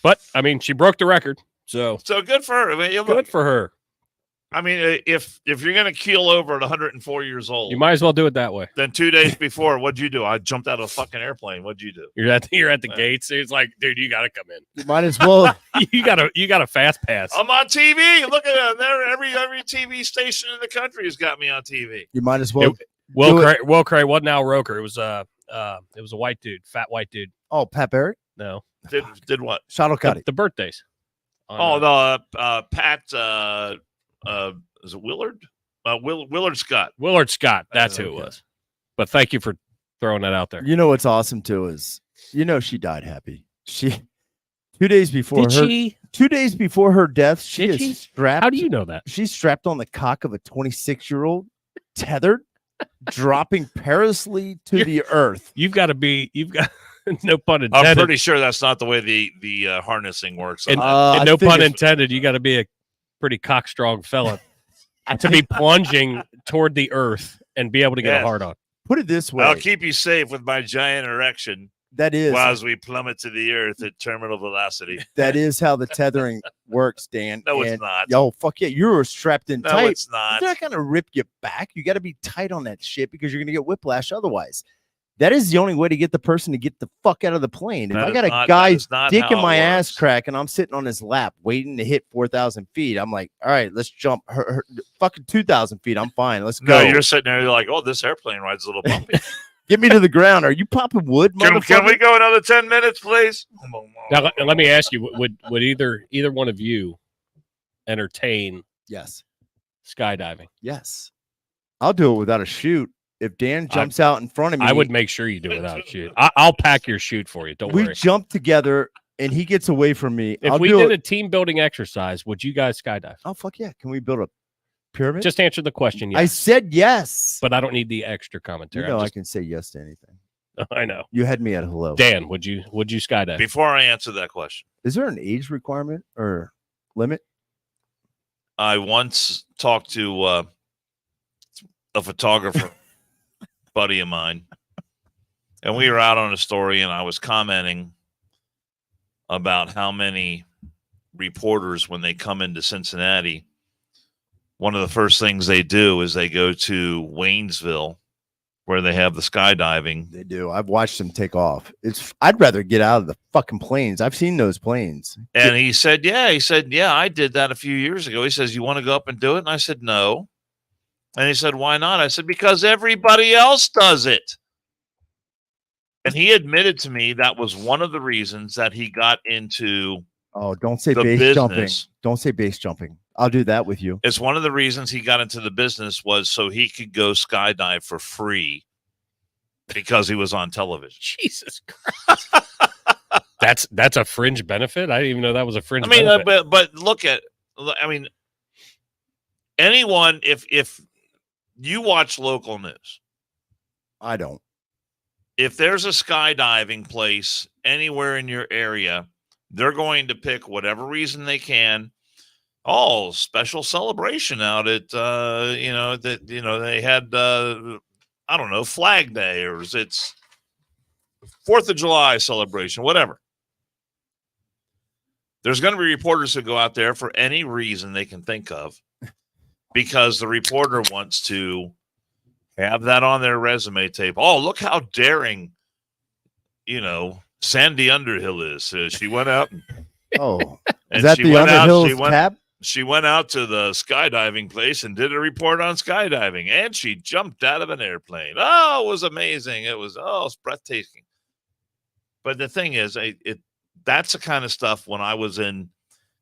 But I mean, she broke the record, so good for her. I mean, good for her. I mean, if you're gonna keel over at 104 years old, You might as well do it that way. then 2 days before, what'd you do? I jumped out of a fucking airplane. What'd you do? You're at the Yeah. gates. It's like, dude, you got to come in. You might as well. you got a fast pass. I'm on TV. Look at it. There, every TV station in the country has got me on TV. You might as well. Will Cray wasn't Al Roker. It was a white dude, fat white dude. Oh, Pat Barrett, No, Did what? Shuttlecock. the birthdays. Oh, the Pat. Is it Willard? Willard Scott. Willard Scott. That's who Okay. it was. But thank you for throwing that out there. You know what's awesome too is she died happy. She 2 days before Did her she? 2 days before her death, she Did is she? strapped. How do you know that? She's strapped on the cock of a 26-year-old, tethered, dropping perilously to the earth. You've got no pun I'm intended. pretty sure that's not the way the harnessing works. And, I and no think pun it's- intended. You got to be a pretty cockstrong fella to be plunging toward the earth and be able to get Yeah. a hard on. Put it this way. I'll keep you safe with my giant erection That is as we plummet to the earth at terminal velocity. that is how the tethering works, Dan. No, it's And, not. Yo, fuck yeah, you're strapped in No, tight. it's not. They're not gonna rip you back. You got to be tight on that shit because you're gonna get whiplash otherwise. That is the only way to get the person to get the fuck out of the plane. If That I is got a not- guy that is not dick how in it my ass works. crack and I'm sitting on his lap waiting to hit 4,000 feet, I'm like, all right, let's jump. Her fucking 2,000 feet. I'm fine. Let's go. No, you're sitting there. You're like, oh, this airplane ride's a little bumpy. Get me to the ground. Are you popping wood, can we motherfucker? go another 10 minutes, please? Now, let me ask you: would either one of you entertain Yes. skydiving? Yes. I'll do it without a chute. If Dan jumps out in front of me, I would make sure you do it without a chute. I'll pack your chute for you. Don't we worry. jump together and he gets away from me. If I'll we do did it. a team building exercise, would you guys skydive? Oh, fuck yeah. Can we build a pyramid? Just answer the question. Yes. I said yes. But I don't need the extra You commentary. know, I'm I just- can say yes to anything. I know. You had me at hello. Dan, would you skydive? Before I answer that question, Is there an age requirement or limit? I once talked to a photographer buddy of mine, and we were out on a story, and I was commenting about how many reporters, when they come into Cincinnati, one of the first things they do is they go to Waynesville, where they have the skydiving. They do. I've watched them take off. I'd rather get out of the fucking planes. I've seen those planes. And he said, yeah, I did that a few years ago. He says, you want to go up and do it? And I said, no. And he said, why not? I said, because everybody else does it. And he admitted to me that was one of the reasons that he got into Oh, don't say the base jumping. business. Don't say base jumping. I'll do that with you. It's one of the reasons he got into the business was so he could go skydive for free because he was on television. Jesus Christ. That's a fringe benefit. I didn't even know that was a fringe I mean, benefit. but look at, I mean, anyone, if you watch local news, I don't. if there's a skydiving place anywhere in your area, they're going to pick whatever reason they can. Oh, special celebration out at they had I don't know, Flag Day, or it's 4th of July celebration, whatever. There's going to be reporters who go out there for any reason they can think of because the reporter wants to have that on their resume tape. Oh, look how daring, Sandy Underhill is. She went out Oh, and is that she the went out. Underhill's tab? She went out to the skydiving place and did a report on skydiving, and she jumped out of an airplane. Oh, it was amazing. It's breathtaking. But the thing is, that's the kind of stuff when I was in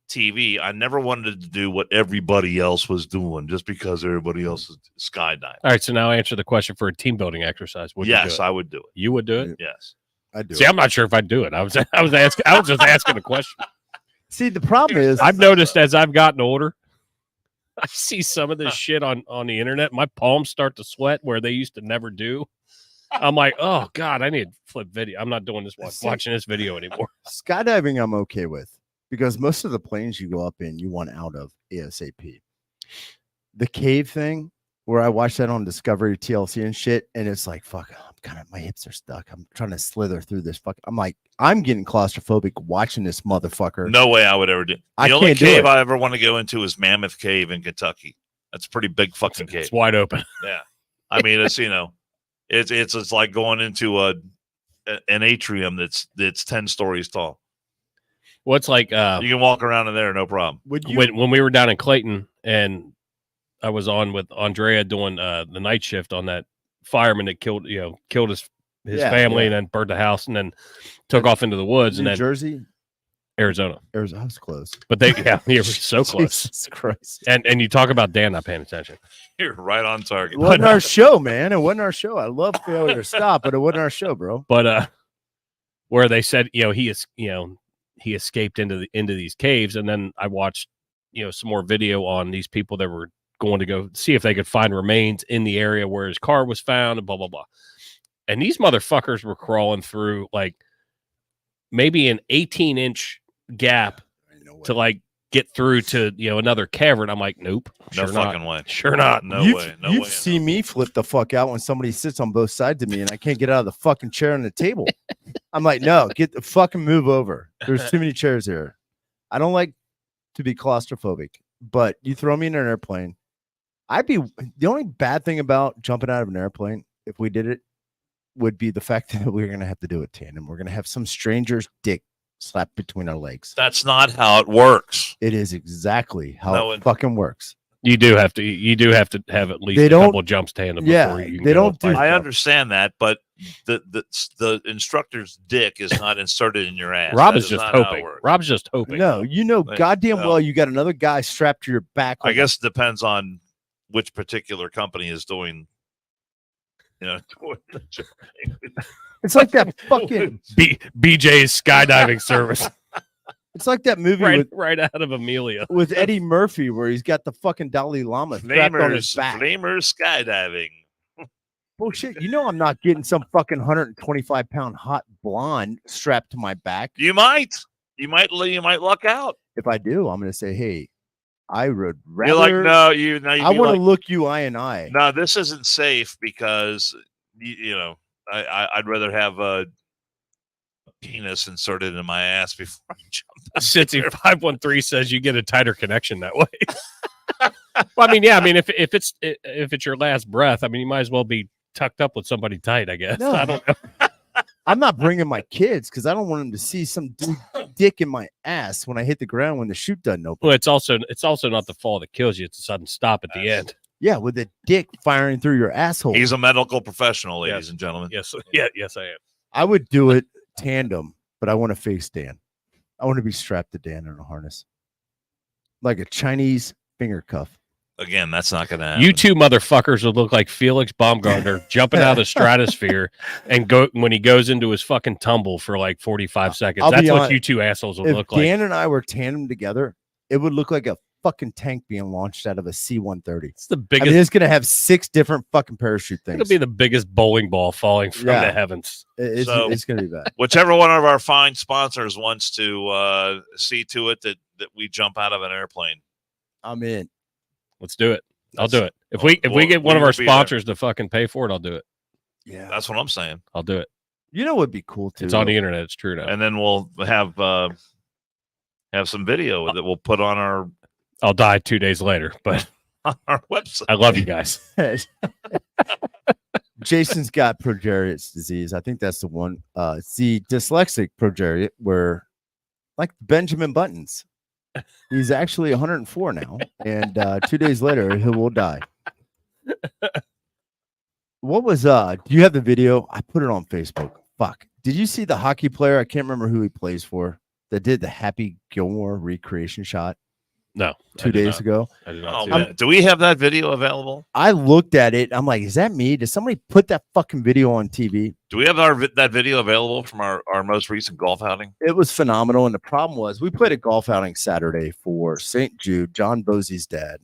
TV, I never wanted to do what everybody else was doing just because everybody else was skydiving. All right, so now answer the question for a team building exercise. Would you do Yes, it? I would do it. You would do it? Yes. I do. See, I'm not sure if I'd do it. I was just asking a question. See, the problem is I've noticed as I've gotten older, I see some of this shit on the internet. My palms start to sweat where they used to never do. I'm like, oh God, I need to flip video. I'm not doing this watching this video anymore. skydiving I'm okay with because most of the planes you go up in, you want out of ASAP. The cave thing, where I watched that on Discovery TLC and shit, and it's like, fuck, my hips are stuck. I'm trying to slither through this. I'm like, I'm getting claustrophobic watching this motherfucker. No way I would ever do. I The only can't do cave it. I ever want to go into is Mammoth Cave in Kentucky. That's a pretty big fucking cave. It's wide open. Yeah, I mean, it's it's like going into an atrium that's 10 stories tall. Well, it's like You can walk around in there, no problem. When we were down in Clayton and I was on with Andrea doing the night shift on that fireman that killed his family and then burned the house and then took off into the woods and then Jersey, Arizona. I was close. But they were so close. Jesus Christ. And you talk about Dan not paying attention. You're right on target. It wasn't our show, man. It wasn't our show. I love Failure to Stop, but it wasn't our show, bro. But where they said, he escaped into these caves, and then I watched, some more video on these people that were going to go see if they could find remains in the area where his car was found and blah, blah, blah. And these motherfuckers were crawling through like maybe an 18-inch gap to like get through to, another cavern. I'm like, nope. No fucking way. Sure not. No way. No You've way. seen me flip the fuck out when somebody sits on both sides of me and I can't get out of the fucking chair on the table. I'm like, no, get the fucking move over. There's too many chairs here. I don't like to be claustrophobic, but you throw me in an airplane. The only bad thing about jumping out of an airplane, if we did it, would be the fact that we're going to have to do it tandem. We're going to have some stranger's dick slapped between our legs. That's not how it works. It is exactly how it fucking works. You do have to have at least a couple jumps tandem. Before you can they don't do. I understand that, but the instructor's dick is not inserted in your ass. Rob's just hoping. No, goddamn well you got another guy strapped to your back. I guess it depends on which particular company is doing. It's like that fucking BJ's skydiving service. It's like that movie right out of Amelia with Eddie Murphy where he's got the fucking Dalai Lama strapped on his back. Flamers skydiving. Bullshit. I'm not getting some fucking 125-pound hot blonde strapped to my back. You might luck out. If I do, I'm going to say, hey, I would rather. You're like, no, I want to look you eye in eye. No, this isn't safe because I'd rather have a penis inserted in my ass before I jump out. Sitzy 513 says you get a tighter connection that way. Well, if it's your last breath, you might as well be tucked up with somebody tight, I guess. No. I don't know. I'm not bringing my kids because I don't want them to see some dude dick in my ass when I hit the ground when the chute doesn't open. Well, it's also not the fall that kills you; it's a sudden stop at the end. Yeah, with the dick firing through your asshole. He's a medical professional, ladies and gentlemen. Yes, I am. I would do it tandem, but I want to face Dan. I want to be strapped to Dan in a harness, like a Chinese finger cuff. Again, that's not going to happen. You two motherfuckers would look like Felix Baumgartner jumping out of the stratosphere and when he goes into his fucking tumble for like 45 seconds. That's what you two assholes would look like. If Dan and I were tandem together, it would look like a fucking tank being launched out of a C-130. It's the biggest. It's going to have 6 different fucking parachute things. It'll be the biggest bowling ball falling from the heavens. It's going to be bad. Whichever one of our fine sponsors wants to see to it that we jump out of an airplane. I'm in. Let's do it. I'll do it. If we get one of our sponsors to fucking pay for it, I'll do it. Yeah, that's what I'm saying. I'll do it. What would be cool too? It's on the internet. It's true now. And then we'll have some video that we'll put on our. I'll die 2 days later, but on our website. I love you guys. Jason's got progeria disease. I think that's the one. It's the dyslexic progeria, where like Benjamin Buttons. He's actually 104 now, and 2 days later he will die. What was do you have the video? I put it on Facebook. Fuck. Did you see the hockey player? I can't remember who he plays for that did the Happy Gilmore recreation shot. No, 2 days ago. I did not see that. Do we have that video available? I looked at it. I'm like, is that me? Did somebody put that fucking video on TV? Do we have that video available from our most recent golf outing? It was phenomenal. And the problem was we played a golf outing Saturday for St. Jude, John Bosey's dad,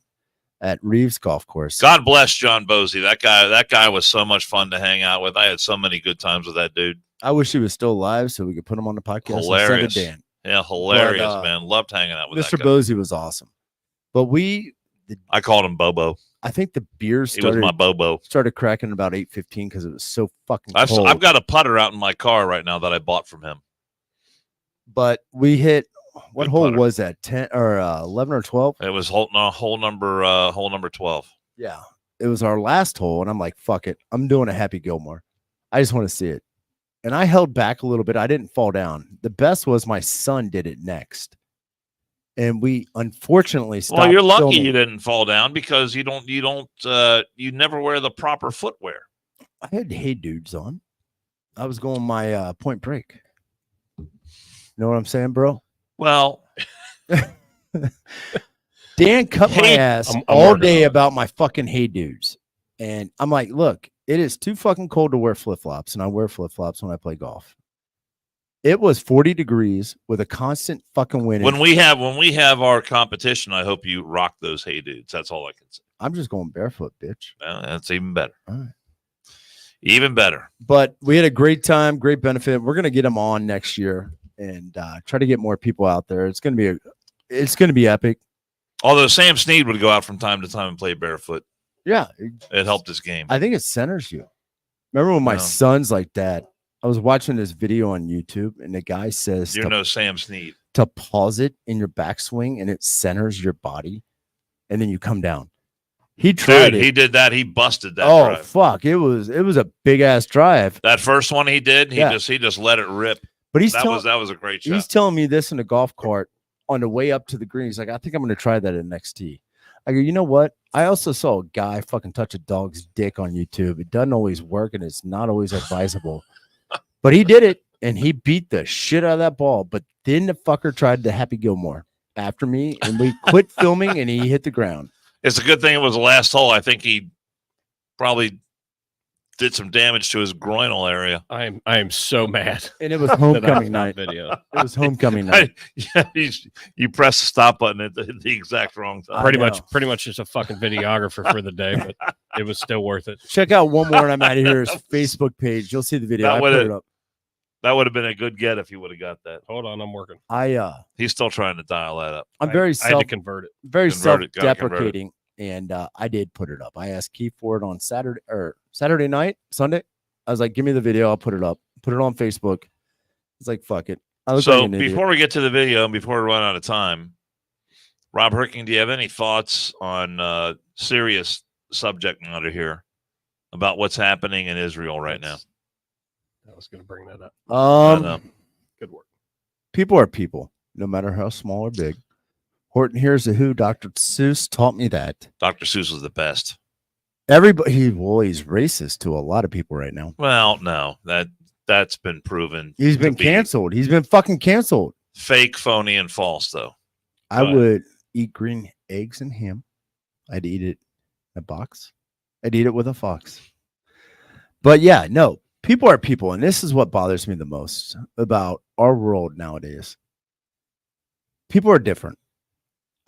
at Reeves Golf Course. God bless John Bosey. That guy was so much fun to hang out with. I had so many good times with that dude. I wish he was still alive so we could put him on the podcast. Hilarious. Instead of Dan. Yeah, hilarious, man. Loved hanging out with Mr. that guy. Bosey was awesome. But I called him Bobo. I think the beer He was my Bobo. started cracking about 8:15 because it was so fucking cold. I've got a putter out in my car right now that I bought from him. But we hit What Good hole putter. was that? 10 or 11 or 12? It was hole number 12. Yeah. It was our last hole. And I'm like, fuck it. I'm doing a Happy Gilmore. I just want to see it. And I held back a little bit. I didn't fall down. The best was my son did it next. And we unfortunately stopped. Well, you're lucky filming. you didn't fall down because you never wear the proper footwear. I had Hey Dudes on. I was going my Point Break. You know what I'm saying, bro? Well, Dan cut my Hey- ass I'm all working day on it. about my fucking Hey Dudes. And I'm like, look, it is too fucking cold to wear flip-flops. And I wear flip-flops when I play golf. It was 40 degrees with a constant fucking wind. when we have our competition, I hope you rock those Hey Dudes. That's all I can say. I'm just going barefoot, bitch. Well, that's even better. All right. Even better. But we had a great time, great benefit. We're gonna get them on next year and try to get more people out there. It's gonna be epic. Although Sam Snead would go out from time to time and play barefoot. Yeah, It helped his game. I think it centers you. Remember when my No. son's like, Dad, I was watching this video on YouTube and the guy says You're no Sam Snead. to pause it in your backswing and it centers your body and then you come down. He tried Dude, it. he did that. He busted that Oh drive. fuck. It was a big ass drive. That first one he did, he Yeah. just let it rip. But That was a great shot. he's telling me this in the golf cart on the way up to the green. He's like, I think I'm gonna try that at next tee. I go, you know what? I also saw a guy fucking touch a dog's dick on YouTube. It doesn't always work and it's not always advisable. But he did it and he beat the shit out of that ball. But then the fucker tried the Happy Gilmore after me and we quit filming and he hit the ground. It's a good thing it was the last hole. I think he probably did some damage to his groinal area. I am so mad. And it was that homecoming that's not night. video. It was homecoming night. You press the stop button at the exact wrong time. Pretty know. much just a fucking videographer for the day, but it was still worth it. Check out one more and I'm out of here's Facebook page. You'll see the video. That I put would've- it up. That would have been a good get if you would have got that. Hold on, I'm working. He's still trying to dial that up. I'm very I had to convert it. very Convert it, gotta convert it. self-deprecating, and I did put it up. I asked Keith for it on Saturday night, Sunday. I was like, "Give me the video, I'll put it up." Put it on Facebook. It's like, "Fuck it." I look So like an idiot. before we get to the video and before we run out of time, Rob Herking, do you have any thoughts on serious subject matter here about what's happening in Israel right now? I was going to bring that up. I know. Good work. People are people, no matter how small or big. Horton here's the who. Dr. Seuss taught me that. Dr. Seuss was the best. Everybody, he's racist to a lot of people right now. Well, no, that's been proven. He's to been be canceled. He's been fucking canceled. fake, phony, and false, though. I Go ahead. would eat green eggs and ham. I'd eat it in a box. I'd eat it with a fox. But yeah, no, people are people. And this is what bothers me the most about our world nowadays. People are different.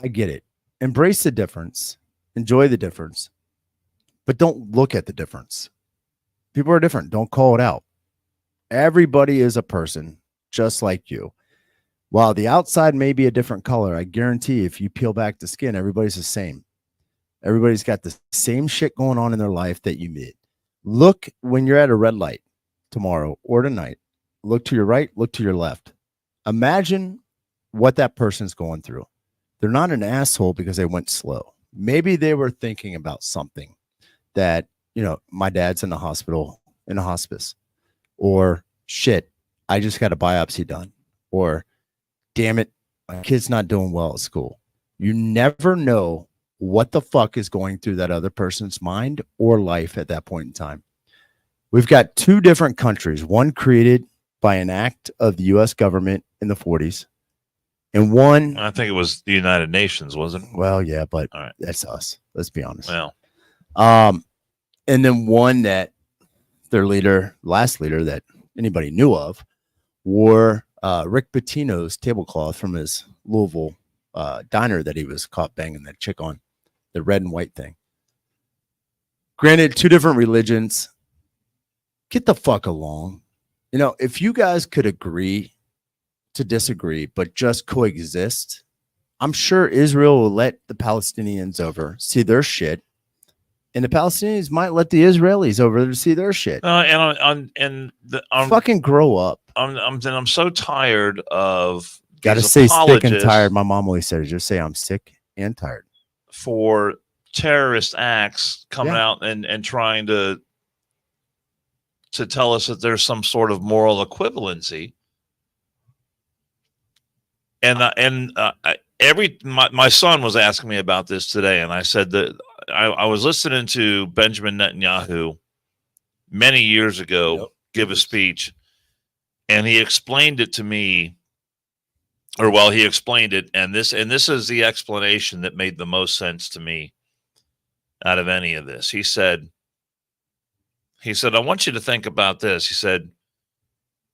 I get it. Embrace the difference. Enjoy the difference. But don't look at the difference. People are different. Don't call it out. Everybody is a person just like you. While the outside may be a different color, I guarantee if you peel back the skin, everybody's the same. Everybody's got the same shit going on in their life that you meet. Look when you're at a red light tomorrow or tonight. Look to your right, look to your left. Imagine what that person's going through. They're not an asshole because they went slow. Maybe they were thinking about something that, my dad's in the hospital, in a hospice, or shit, I just got a biopsy done, or damn it, my kid's not doing well at school. You never know what the fuck is going through that other person's mind or life at that point in time. We've got two different countries, one created by an act of the U.S. government in the 40s, and one, I think it was the United Nations, wasn't it? well, yeah, but All right. that's us. Let's be honest. Well, And then one that their last leader that anybody knew of, wore Rick Pitino's tablecloth from his Louisville diner that he was caught banging that chick on, the red and white thing. Granted, two different religions. Get the fuck along. If you guys could agree to disagree, but just coexist, I'm sure Israel will let the Palestinians over see their shit. And the Palestinians might let the Israelis over to see their shit. I'm Fucking grow up. I'm so tired of Got to these say sick and apologists tired. My mom always said, just say I'm sick and tired. for terrorist acts coming Yeah. out and trying to tell us that there's some sort of moral equivalency. And my son was asking me about this today, and I said that I was listening to Benjamin Netanyahu many years ago give a speech, and he explained it to me, he explained it, and this is the explanation that made the most sense to me out of any of this. He said, I want you to think about this. He said,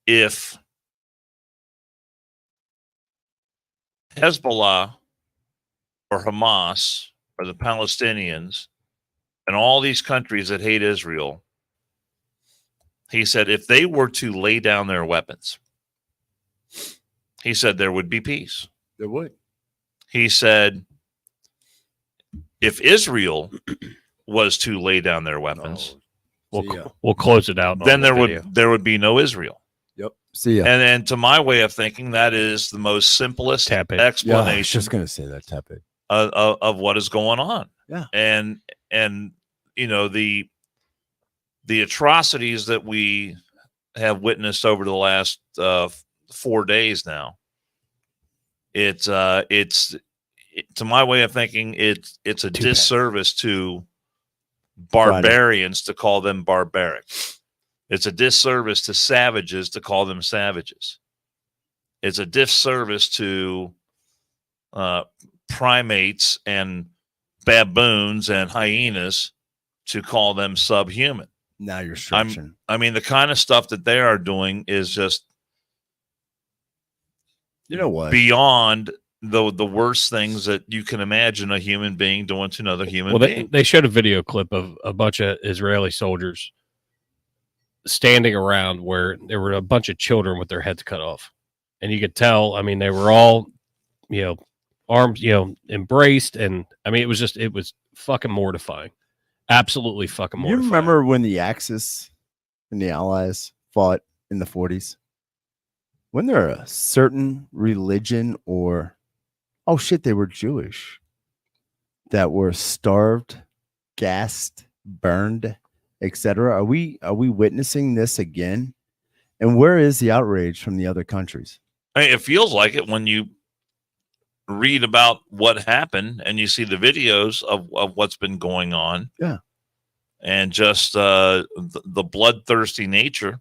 if Hezbollah or Hamas or the Palestinians and all these countries that hate Israel, he said, if they were to lay down their weapons, he said there would be peace. There would. He said, if Israel was to lay down their weapons, we'll close it out. Then there would be no Israel. Yep. See ya. And to my way of thinking, that is the most simplest explanation. Yeah, I was just gonna say that tepid of what is going on. Yeah. And you know, the atrocities that we have witnessed over the last 4 days now. It's to my way of thinking, it's a disservice to barbarians to call them barbaric. It's a disservice to savages to call them savages. It's a disservice to primates and baboons and hyenas to call them subhuman. Now you're stretching. I mean, the kind of stuff that they are doing is just, you know what, beyond the worst things that you can imagine a human being doing to another human being. They showed a video clip of a bunch of Israeli soldiers standing around where there were a bunch of children with their heads cut off, and you could tell. I mean, they were all, arms, embraced, and I mean, it was fucking mortifying, absolutely fucking mortifying. You remember when the Axis and the Allies fought in the 40s? When there a certain religion or they were Jewish that were starved, gassed, burned, etc. Are we witnessing this again? And where is the outrage from the other countries? I mean, it feels like it when you read about what happened and you see the videos of what's been going on. Yeah. And just the bloodthirsty nature.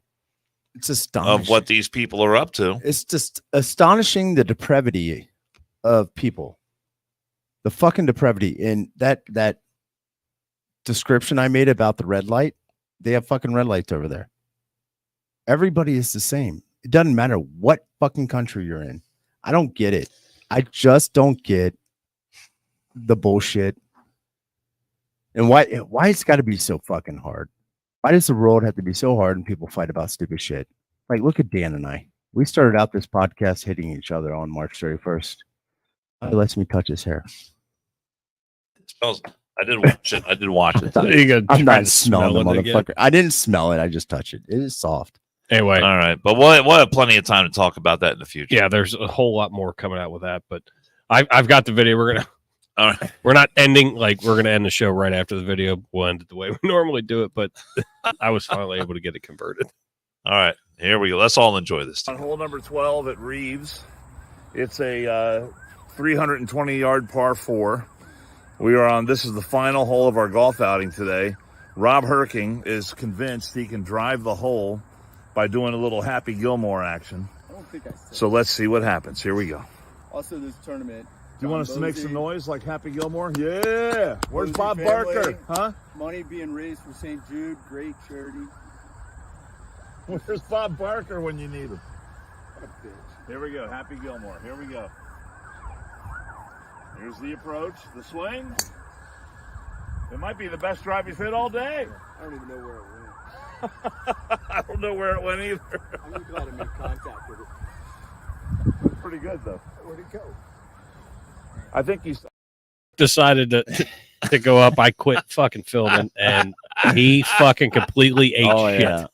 It's astonishing of what these people are up to. It's just astonishing, the depravity of people, the fucking depravity. And that description I made about the red light, they have fucking red lights over there. Everybody is the same. It doesn't matter what fucking country you're in. I don't get it. I just don't get the bullshit. And why it's got to be so fucking hard. Why does the world have to be so hard and people fight about stupid shit? Like, look at Dan and I. We started out this podcast hitting each other on March 31st. He lets me touch his hair. It smells. I did watch it. I did watch it. I'm not smelling the motherfucker. I didn't smell it. I just touched it. It is soft. Anyway. All right. But we'll have plenty of time to talk about that in the future. Yeah, there's a whole lot more coming out with that. But I've got the video. All right. We're not ending, we're going to end the show right after the video. We'll end it the way we normally do it, but I was finally able to get it converted. All right, here we go. Let's all enjoy this. On hole number 12 at Reeves, it's a 320-yard par 4. This is the final hole of our golf outing today. Rob Herking is convinced he can drive the hole by doing a little Happy Gilmore action. I don't think I said. So let's see what happens. Here we go. Also, this tournament. Do you want us to make some noise like Happy Gilmore? Yeah. Where's Bob Barker? Huh? Money being raised for St. Jude. Great charity. Where's Bob Barker when you need him? What a bitch. Here we go. Happy Gilmore. Here we go. Here's the approach. The swing. It might be the best drive he's hit all day. I don't even know where it went. I don't know where it went either. I'm just glad I made contact with it. Pretty good, though. Where'd it go? I think he's decided to go up. I quit fucking filming, and he fucking completely ate shit. Yeah.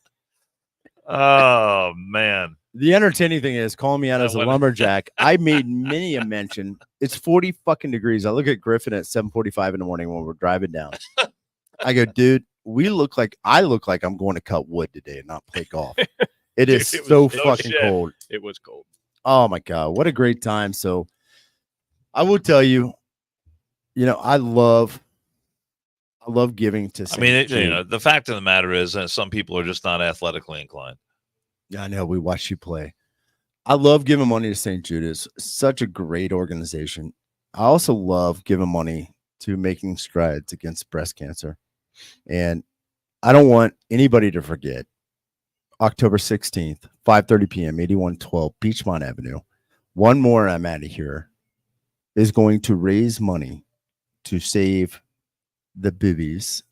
Oh man, The entertaining thing is calling me out as a what- lumberjack. I made many a mention. It's 40 fucking degrees. I look at Griffin at 7:45 in the morning when we're driving down. I go, dude, I look like I'm going to cut wood today and not play golf. It is It was- so no fucking shit. cold. It was cold. Oh my God, what a great time. So I will tell you, I love giving to I St. mean, Jude. the fact of the matter is that some people are just not athletically inclined. I know, we watch you play. I love giving money to St. Jude. It's such a great organization. I also love giving money to Making Strides Against Breast Cancer. And I don't want anybody to forget October 16th, 5:30 p.m., 8112 Beachmont Avenue. One more, I'm out of here, is going to raise money to save the boobies.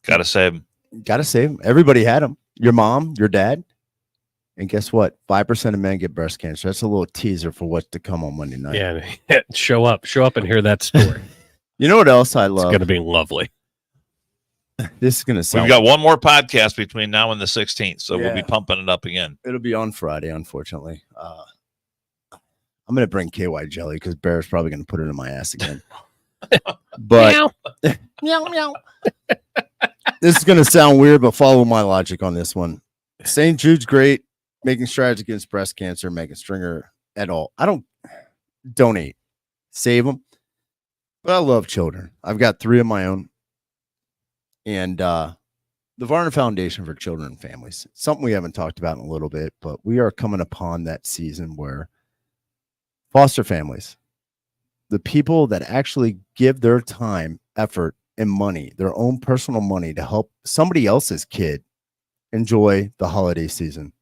Gotta say, Got to save them. Everybody had them. Your mom, your dad. And guess what? 5% of men get breast cancer. That's a little teaser for what's to come on Monday night. Yeah, show up and hear that story. You know what else I It's love? going to be lovely. This is going to sound. we've got one more podcast between now and the 16th, so we'll be Yeah. pumping it up again. It'll be on Friday, unfortunately. I'm going to bring KY jelly because Bear's probably going to put it in my ass again. But meow meow. This is going to sound weird, but follow my logic on this one. St. Jude's great. Making Strides Against Breast Cancer, Megan Stringer et al. I don't donate, save them. But I love children. I've got 3 of my own. And the Varner Foundation for Children and Families. Something we haven't talked about in a little bit, but we are coming upon that season where foster families, the people that actually give their time, effort, and money, their own personal money to help somebody else's kid enjoy the holiday season.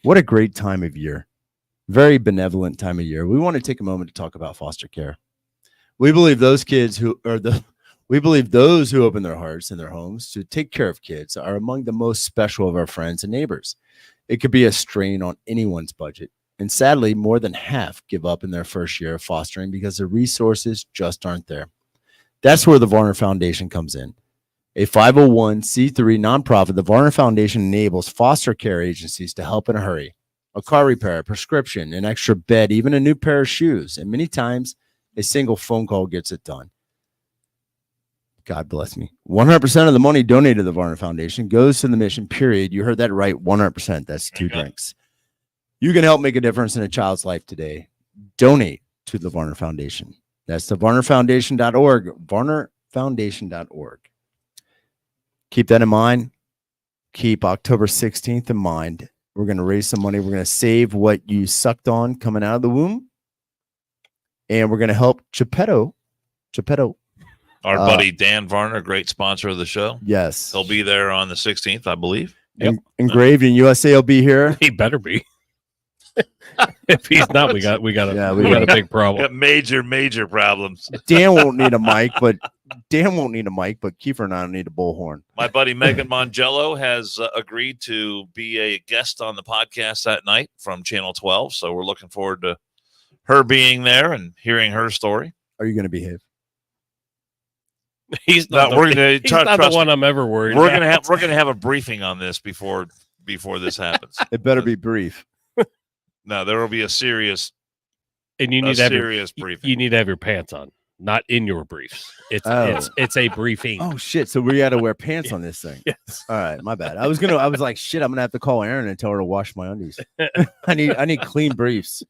What a great time of year. Very benevolent time of year. We want to take a moment to talk about foster care. We believe those who open their hearts and their homes to take care of kids are among the most special of our friends and neighbors. It could be a strain on anyone's budget. And sadly, more than half give up in their first year of fostering because the resources just aren't there. That's where the Varner Foundation comes in. A 501c3 nonprofit, the Varner Foundation enables foster care agencies to help in a hurry. A car repair, a prescription, an extra bed, even a new pair of shoes. And many times, a single phone call gets it done. God bless me. 100% of the money donated to the Varner Foundation goes to the mission, period. You heard that right, 100%. That's 2 drinks. You can help make a difference in a child's life today. Donate to the Varner Foundation. That's the varnerfoundation.org, varnerfoundation.org. Keep that in mind. Keep October 16th in mind. We're going to raise some money. We're going to save what you sucked on coming out of the womb. And we're going to help Geppetto. Our buddy Dan Varner, great sponsor of the show. Yes. He'll be there on the 16th, I believe. Engraved in USA will be here. He better be. If he's not, we got a big problem. Got major problems. Dan won't need a mic, but Kiefer and I don't need a bullhorn. My buddy Megan Mongello has agreed to be a guest on the podcast that night from Channel 12. So we're looking forward to her being there and hearing her story. Are you going to behave? He's not, No, we're gonna he's not the one I'm ever worried We're about. gonna have a briefing on this before this happens. It better be brief. No, there will be a serious And you need to have briefing. you need to have your pants on, not in your briefs. It's a briefing. Oh shit! So we got to wear pants on this thing. Yes. All right, my bad. I was like, shit. I'm gonna have to call Aaron and tell her to wash my undies. I need clean briefs.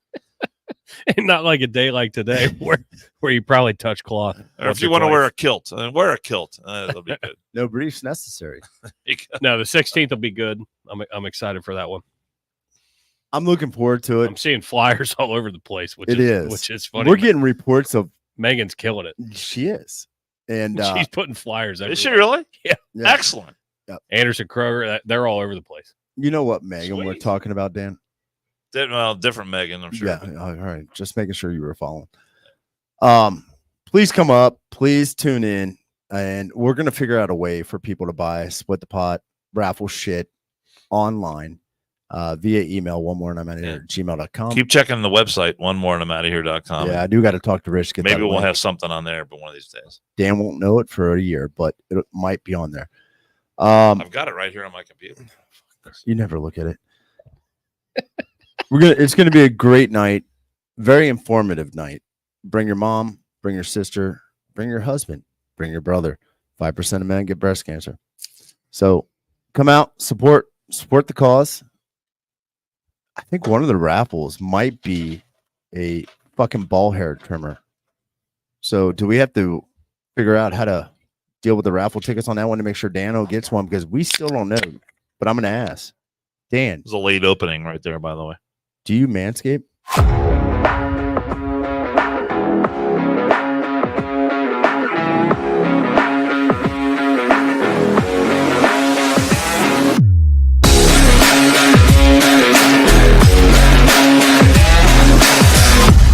And not like a day like today where you probably touch cloth. Or if you want to wear a kilt, wear a kilt. That'll be good. No briefs necessary. No, the 16th will be good. I'm excited for that one. I'm looking forward to it. I'm seeing flyers all over the place, which is funny. We're getting reports of Megan's killing it. she is, and She's putting flyers everywhere. Is she really? Yeah. Excellent. Anderson Kroger, they're all over the place. You know what, Megan? We're Sweet. talking about, Dan. Well, different Megan, I'm sure. Yeah. All right. Just making sure you were following. Please come up. Please tune in, and we're gonna figure out a way for people to buy Split the Pot raffle shit online via email. One more and I'm out of here at gmail.com. Keep checking the website. One more and I'm out of here.com. Yeah, I do got to talk to Rich. Get Maybe that we'll link. have something on there, but one of these days. Dan won't know it for a year, but it might be on there. I've got it right here on my computer. You never look at it. It's gonna be a great night, very informative night. Bring your mom, bring your sister, bring your husband, bring your brother. 5% of men get breast cancer. So come out, support the cause. I think one of the raffles might be a fucking ball hair trimmer. So do we have to figure out how to deal with the raffle tickets on that one to make sure Dano gets one? Because we still don't know, but I'm going to ask. Dan, There's a late opening right there, by the way. do you manscape?